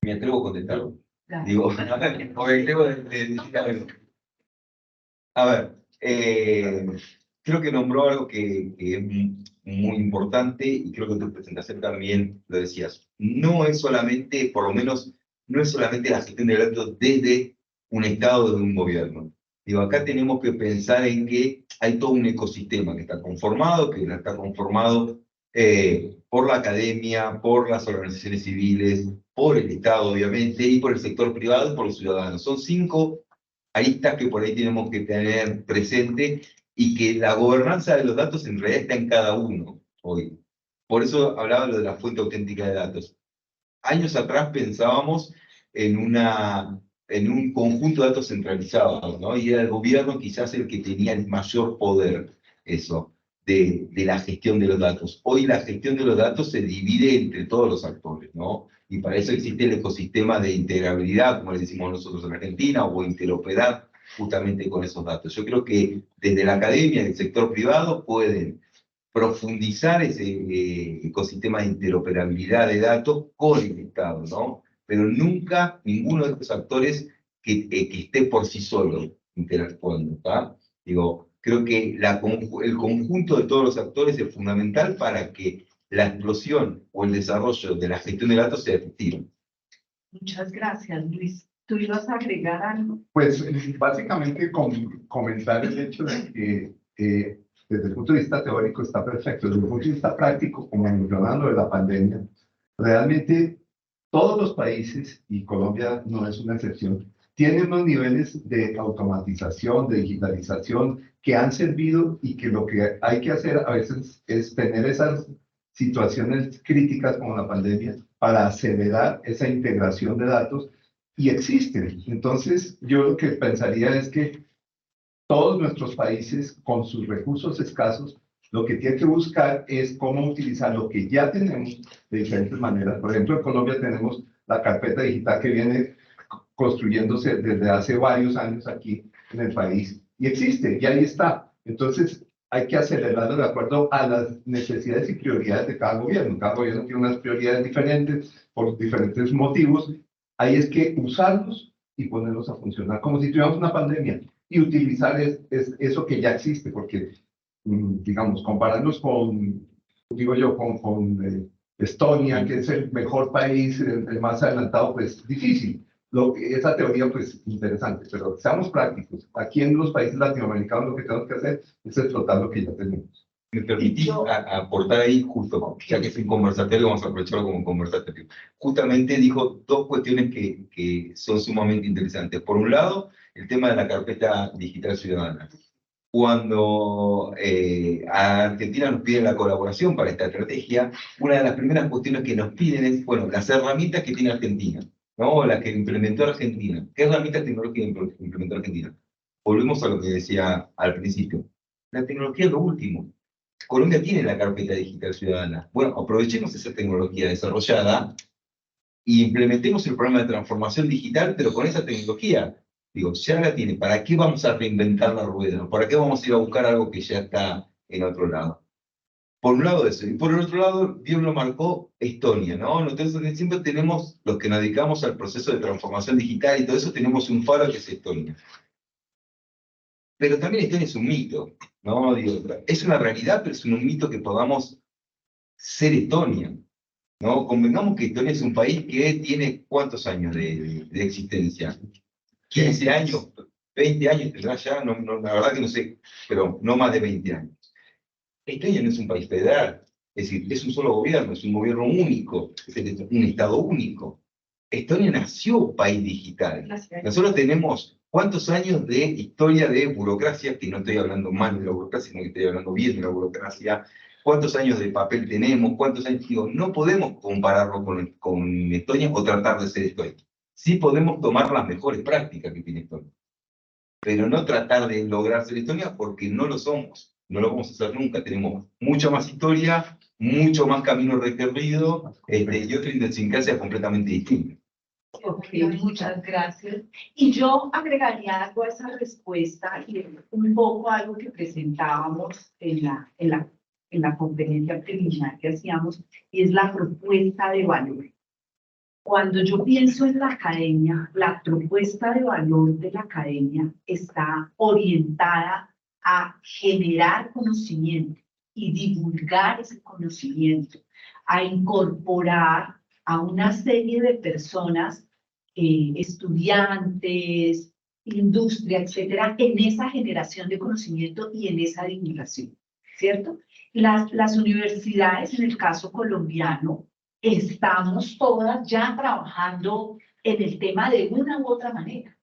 Me atrevo a contestarlo. Dale. Digo, porque tengo de decir algo. A ver, creo que nombró algo que es muy importante, y creo que en tu presentación también lo decías. No es solamente, por lo menos, no es solamente la gestión de datos desde un Estado o de un gobierno. Digo, acá tenemos que pensar en que hay todo un ecosistema que está conformado por la academia, por las organizaciones civiles, por el Estado, obviamente, y por el sector privado y por los ciudadanos. Son 5 aristas que por ahí tenemos que tener presente, y que la gobernanza de los datos en realidad está en cada uno hoy. Por eso hablaba lo de la fuente auténtica de datos. Años atrás pensábamos en un conjunto de datos centralizados, ¿no? Y era el gobierno quizás el que tenía el mayor poder, de la gestión de los datos. Hoy la gestión de los datos se divide entre todos los actores, ¿no? Y para eso existe el ecosistema de integrabilidad, como le decimos nosotros en Argentina, o interoperar justamente con esos datos. Yo creo que desde la academia y el sector privado pueden profundizar ese ecosistema de interoperabilidad de datos con el Estado, ¿no? Pero nunca ninguno de estos actores que esté por sí solo interactuando, ¿tá? Digo, creo que el conjunto de todos los actores es fundamental para que la explosión o el desarrollo de la gestión de datos sea efectiva. Muchas gracias, Luis. ¿Tú ibas a agregar algo? Pues básicamente comentar el hecho de que desde el punto de vista teórico está perfecto, desde el punto de vista práctico, como mencionando de la pandemia, realmente todos los países, y Colombia no es una excepción, tienen unos niveles de automatización, de digitalización que han servido, y que lo que hay que hacer a veces es tener esas situaciones críticas como la pandemia para acelerar esa integración de datos y existen. Entonces, yo lo que pensaría es que todos nuestros países, con sus recursos escasos, lo que tienen que buscar es cómo utilizar lo que ya tenemos de diferentes maneras. Por ejemplo, en Colombia tenemos la carpeta digital que viene construyéndose desde hace varios años aquí en el país y existe, y ahí está. Entonces, hay que acelerarlo de acuerdo a las necesidades y prioridades de cada gobierno. Cada gobierno tiene unas prioridades diferentes por diferentes motivos. Ahí es que usarlos y ponerlos a funcionar como si tuviéramos una pandemia y utilizar eso que ya existe, porque, digamos, compararnos con, digo yo, con Estonia, que es el mejor país, el más adelantado, pues difícil. Esa teoría, pues, interesante, pero seamos prácticos. Aquí en los países latinoamericanos lo que tenemos que hacer es explotar lo que ya tenemos. Me permitís aportar ahí, justo, ya que es un conversatorio, vamos a aprovecharlo como un conversatorio. Justamente dijo dos cuestiones que son sumamente interesantes. Por un lado, el tema de la carpeta digital ciudadana. Cuando a Argentina nos piden la colaboración para esta estrategia, una de las primeras cuestiones que nos piden es, bueno, las herramientas que tiene Argentina, ¿no? Las que implementó Argentina. ¿Qué herramientas tecnológicas implementó Argentina? Volvemos a lo que decía al principio. La tecnología es lo último. Colombia tiene la carpeta digital ciudadana. Bueno, aprovechemos esa tecnología desarrollada y implementemos el programa de transformación digital, pero con esa tecnología. Digo, ya la tiene. ¿Para qué vamos a reinventar la rueda? ¿Para qué vamos a ir a buscar algo que ya está en otro lado? Por un lado eso. Y por el otro lado, bien lo marcó Estonia, ¿no? Nosotros siempre tenemos, los que nos dedicamos al proceso de transformación digital y todo eso, tenemos un faro que es Estonia. Pero también Estonia es un mito, ¿no? Digo, es una realidad, pero es un mito que podamos ser Estonia, ¿no? Convengamos que Estonia es un país que tiene ¿cuántos años de existencia? 15 años, 20 años tendrá ya, la verdad que no sé, pero no más de 20 años. Estonia no es un país federal, es decir, es un solo gobierno, es un gobierno único, es un estado único. Estonia nació país digital. Nosotros tenemos ¿cuántos años de historia de burocracia? Que no estoy hablando mal de la burocracia, sino que estoy hablando bien de la burocracia. ¿Cuántos años de papel tenemos? ¿Cuántos años? Digo, no podemos compararlo con Estonia o tratar de ser Estonia. Sí podemos tomar las mejores prácticas que tiene Estonia, pero no tratar de lograr ser Estonia porque no lo somos. No lo vamos a hacer nunca. Tenemos mucha más historia, mucho más camino recorrido y otra idiosincrasia completamente distinta. Ok, muchas gracias. Y yo agregaría algo a esa respuesta y un poco algo que presentábamos en la conferencia preliminar que hacíamos, y es la propuesta de valor. Cuando yo pienso en la academia, la propuesta de valor de la academia está orientada a generar conocimiento y divulgar ese conocimiento, a incorporar a una serie de personas, estudiantes, industria, etcétera, en esa generación de conocimiento y en esa divulgación, ¿cierto? Las universidades, en el caso colombiano, estamos todas ya trabajando en el tema de una u otra manera,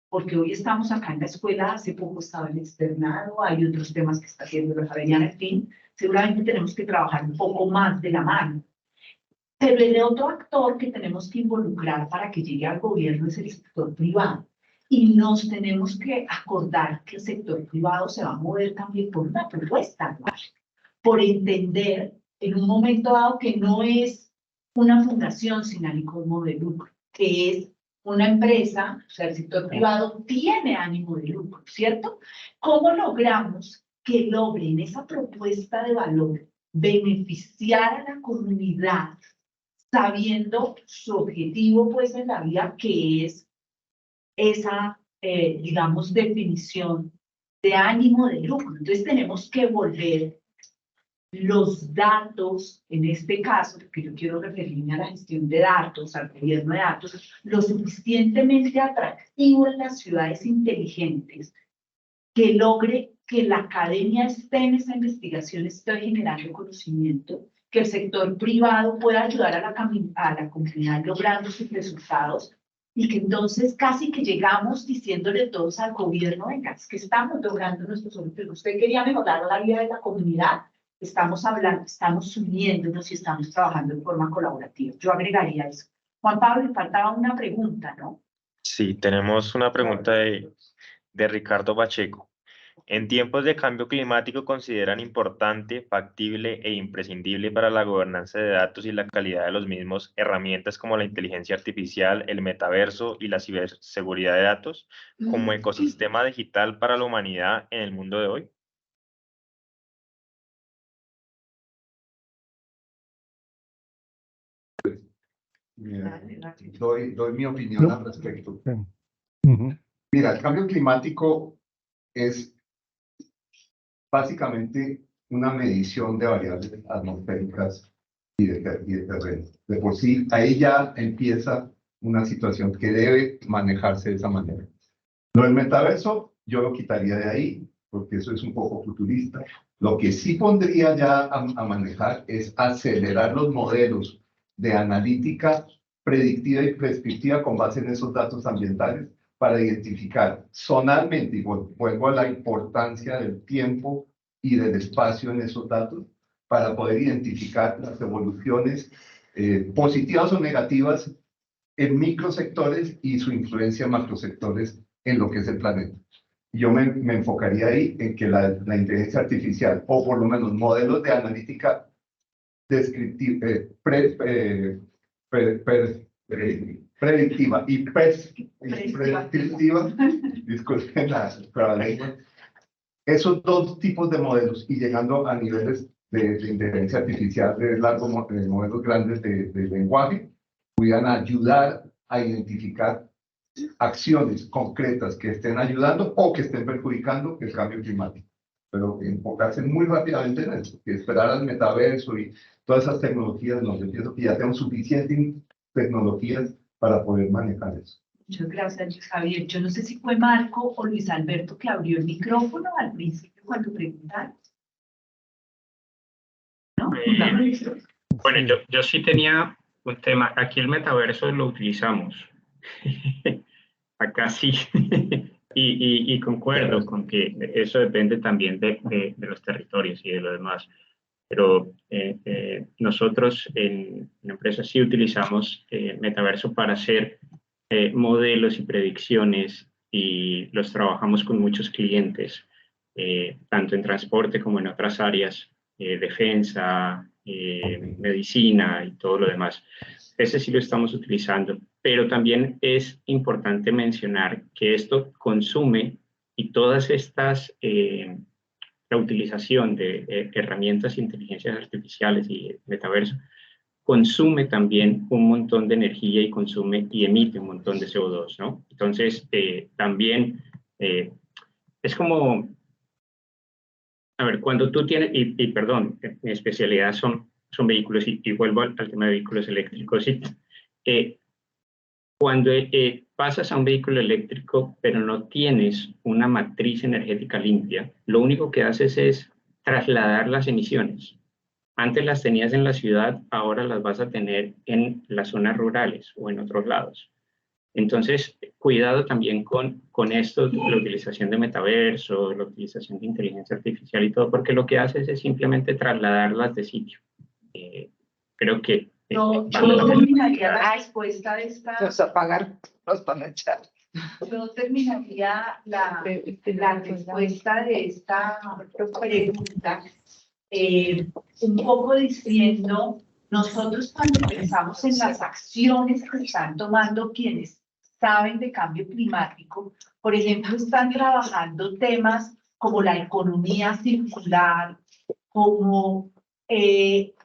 porque hoy estamos acá en la escuela, hace poco estaba el externado, hay otros temas que está haciendo la Javeriana, en fin, seguramente tenemos que trabajar un poco más de la mano. Pero el otro actor que tenemos que involucrar para que llegue al gobierno es el sector privado. Y nos tenemos que acordar que el sector privado se va a mover también por una propuesta, ¿no? Por entender en un momento dado que no es una fundación sin ánimo de lucro, que es una empresa, o sea, el sector privado tiene ánimo de lucro, ¿cierto? ¿Cómo logramos que logren esa propuesta de valor beneficiar a la comunidad, sabiendo su objetivo, pues, en la vida, que es esa, digamos, definición de ánimo de lucro? Entonces tenemos que volver los datos, en este caso, porque yo quiero referirme a la gestión de datos, al gobierno de datos, lo suficientemente atractivo en las ciudades inteligentes, que logre que la academia esté en esa investigación, esté generando conocimiento, que el sector privado pueda ayudar a la comunidad logrando sus resultados, y que entonces casi que llegamos diciéndole todos al gobierno, venga, es que estamos logrando nuestros objetivos. Usted quería mejorar la vida de la comunidad, estamos hablando, estamos uniéndonos y estamos trabajando en forma colaborativa. Yo agregaría eso. Juan Pablo, faltaba una pregunta, ¿no? Sí, tenemos una pregunta de Ricardo Pacheco. En tiempos de cambio climático, ¿consideran importante, factible e imprescindible para la gobernanza de datos y la calidad de los mismos herramientas como la inteligencia artificial, el metaverso y la ciberseguridad de datos como ecosistema digital para la humanidad en el mundo de hoy? Mira, doy mi opinión al respecto. Ujú. Mira, el cambio climático es básicamente una medición de variables atmosféricas y de terreno. De por sí, ahí ya empieza una situación que debe manejarse de esa manera. Lo del metaverso, yo lo quitaría de ahí, porque eso es un poco futurista. Lo que sí pondría ya a manejar es acelerar los modelos de analítica predictiva y prescriptiva con base en esos datos ambientales para identificar zonalmente, y vuelvo a la importancia del tiempo y del espacio en esos datos, para poder identificar las evoluciones positivas o negativas en microsectores y su influencia en macrosectores en lo que es el planeta. Yo me enfocaría ahí en que la inteligencia artificial, o por lo menos modelos de analítica descriptiva, predictiva y prescriptiva, disculpen la lengua, esos dos tipos de modelos y llegando a niveles de inteligencia artificial de largos modelos grandes de lenguaje, pudieran ayudar a identificar acciones concretas que estén ayudando o que estén perjudicando el cambio climático. Pero enfocarse muy rápidamente en eso, que esperar al metaverso y todas esas tecnologías, no, yo pienso que ya tenemos suficientes tecnologías para poder manejar eso. Muchas gracias, Luis Javier. Yo no sé si fue Marco o Luis Alberto que abrió el micrófono al principio cuando preguntaron. ¿No? Bueno, yo sí tenía un tema. Aquí el metaverso lo utilizamos. Acá sí. y concuerdo con que eso depende también de los territorios y de lo demás. Pero nosotros en la empresa sí utilizamos metaverso para hacer modelos y predicciones y los trabajamos con muchos clientes, tanto en transporte como en otras áreas, defensa, medicina y todo lo demás. Ese sí lo estamos utilizando, pero también es importante mencionar que esto consume y todas estas, la utilización de herramientas de inteligencias artificiales y metaverso, consume también un montón de energía y consume y emite un montón de CO2, ¿no? Entonces, también es como, a ver, cuando tú tienes, y perdón, mi especialidad son vehículos, y vuelvo al tema de vehículos eléctricos, ¿sí? Cuando pasas a un vehículo eléctrico, pero no tienes una matriz energética limpia, lo único que haces es trasladar las emisiones. Antes las tenías en la ciudad, ahora las vas a tener en las zonas rurales o en otros lados. Entonces, cuidado también con esto, la utilización de metaverso, la utilización de inteligencia artificial y todo, porque lo que haces es simplemente trasladarlas de sitio. Creo que... Yo terminaría la respuesta de esta... Nos apagar, nos van a echar. Yo terminaría la respuesta de esta pregunta un poco diciendo, nosotros cuando pensamos en las acciones que están tomando quienes saben de cambio climático, por ejemplo, están trabajando temas como la economía circular, como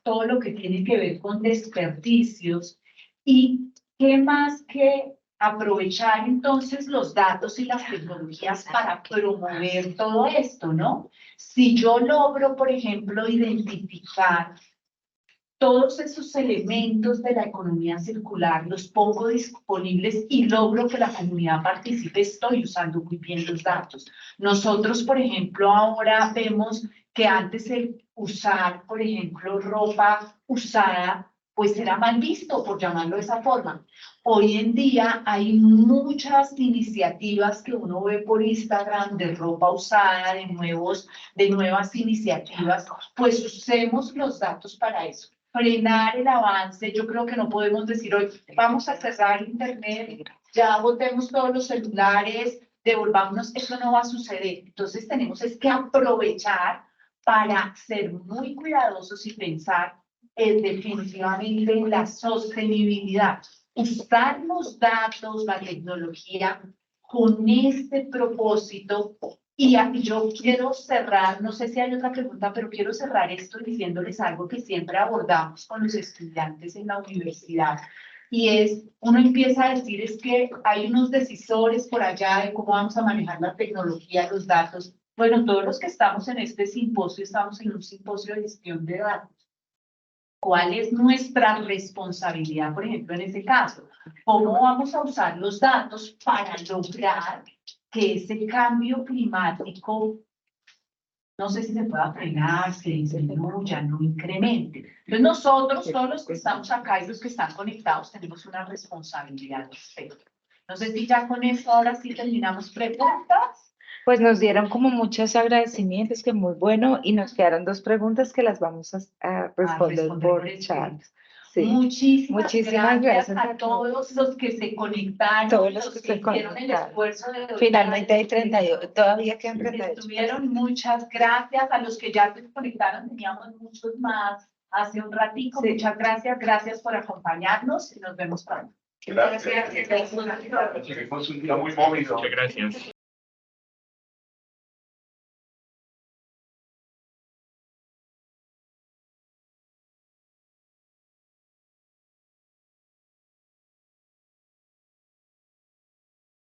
todo lo que tiene que ver con desperdicios, y qué más que aprovechar entonces los datos y las tecnologías para promover todo esto, ¿no? Si yo logro, por ejemplo, identificar todos esos elementos de la economía circular, los pongo disponibles y logro que la comunidad participe, estoy usando muy bien los datos. Nosotros, por ejemplo, ahora vemos que antes el usar, por ejemplo, ropa usada, pues era mal visto, por llamarlo de esa forma. Hoy en día hay muchas iniciativas que uno ve por Instagram de ropa usada, de nuevas iniciativas, pues usemos los datos para eso. Frenar el avance, yo creo que no podemos decir hoy, vamos a cerrar internet, ya botemos todos los celulares, devolvámonos, eso no va a suceder. Entonces tenemos es que aprovechar para ser muy cuidadosos y pensar definitivamente en la sostenibilidad. Usar los datos, la tecnología con este propósito. Y yo quiero cerrar, no sé si hay otra pregunta, pero quiero cerrar esto diciéndoles algo que siempre abordamos con los estudiantes en la universidad. Y es, uno empieza a decir, es que hay unos decisores por allá de cómo vamos a manejar la tecnología, los datos. Bueno, todos los que estamos en este simposio, estamos en un simposio de gestión de datos. ¿Cuál es nuestra responsabilidad, por ejemplo, en ese caso? ¿Cómo vamos a usar los datos para lograr que ese cambio climático, no sé si se pueda frenar, se disminuya, no incremente? Entonces nosotros, todos los que estamos acá y los que están conectados, tenemos una responsabilidad al respecto. No sé si ya con eso ahora sí terminamos preguntas. Pues nos dieron como muchos agradecimientos, que muy bueno, y nos quedaron 2 preguntas que las vamos a responder por chat. Sí. Muchísimas gracias a todos los que se conectaron, todos los que se hicieron el esfuerzo de finalmente hay 38, todavía quedan 38. Estuvieron, muchas gracias a los que ya se conectaron, teníamos muchos más hace un ratico. Sí. Muchas gracias por acompañarnos y nos vemos pronto. Gracias. Fue un día muy movido. Muchas gracias.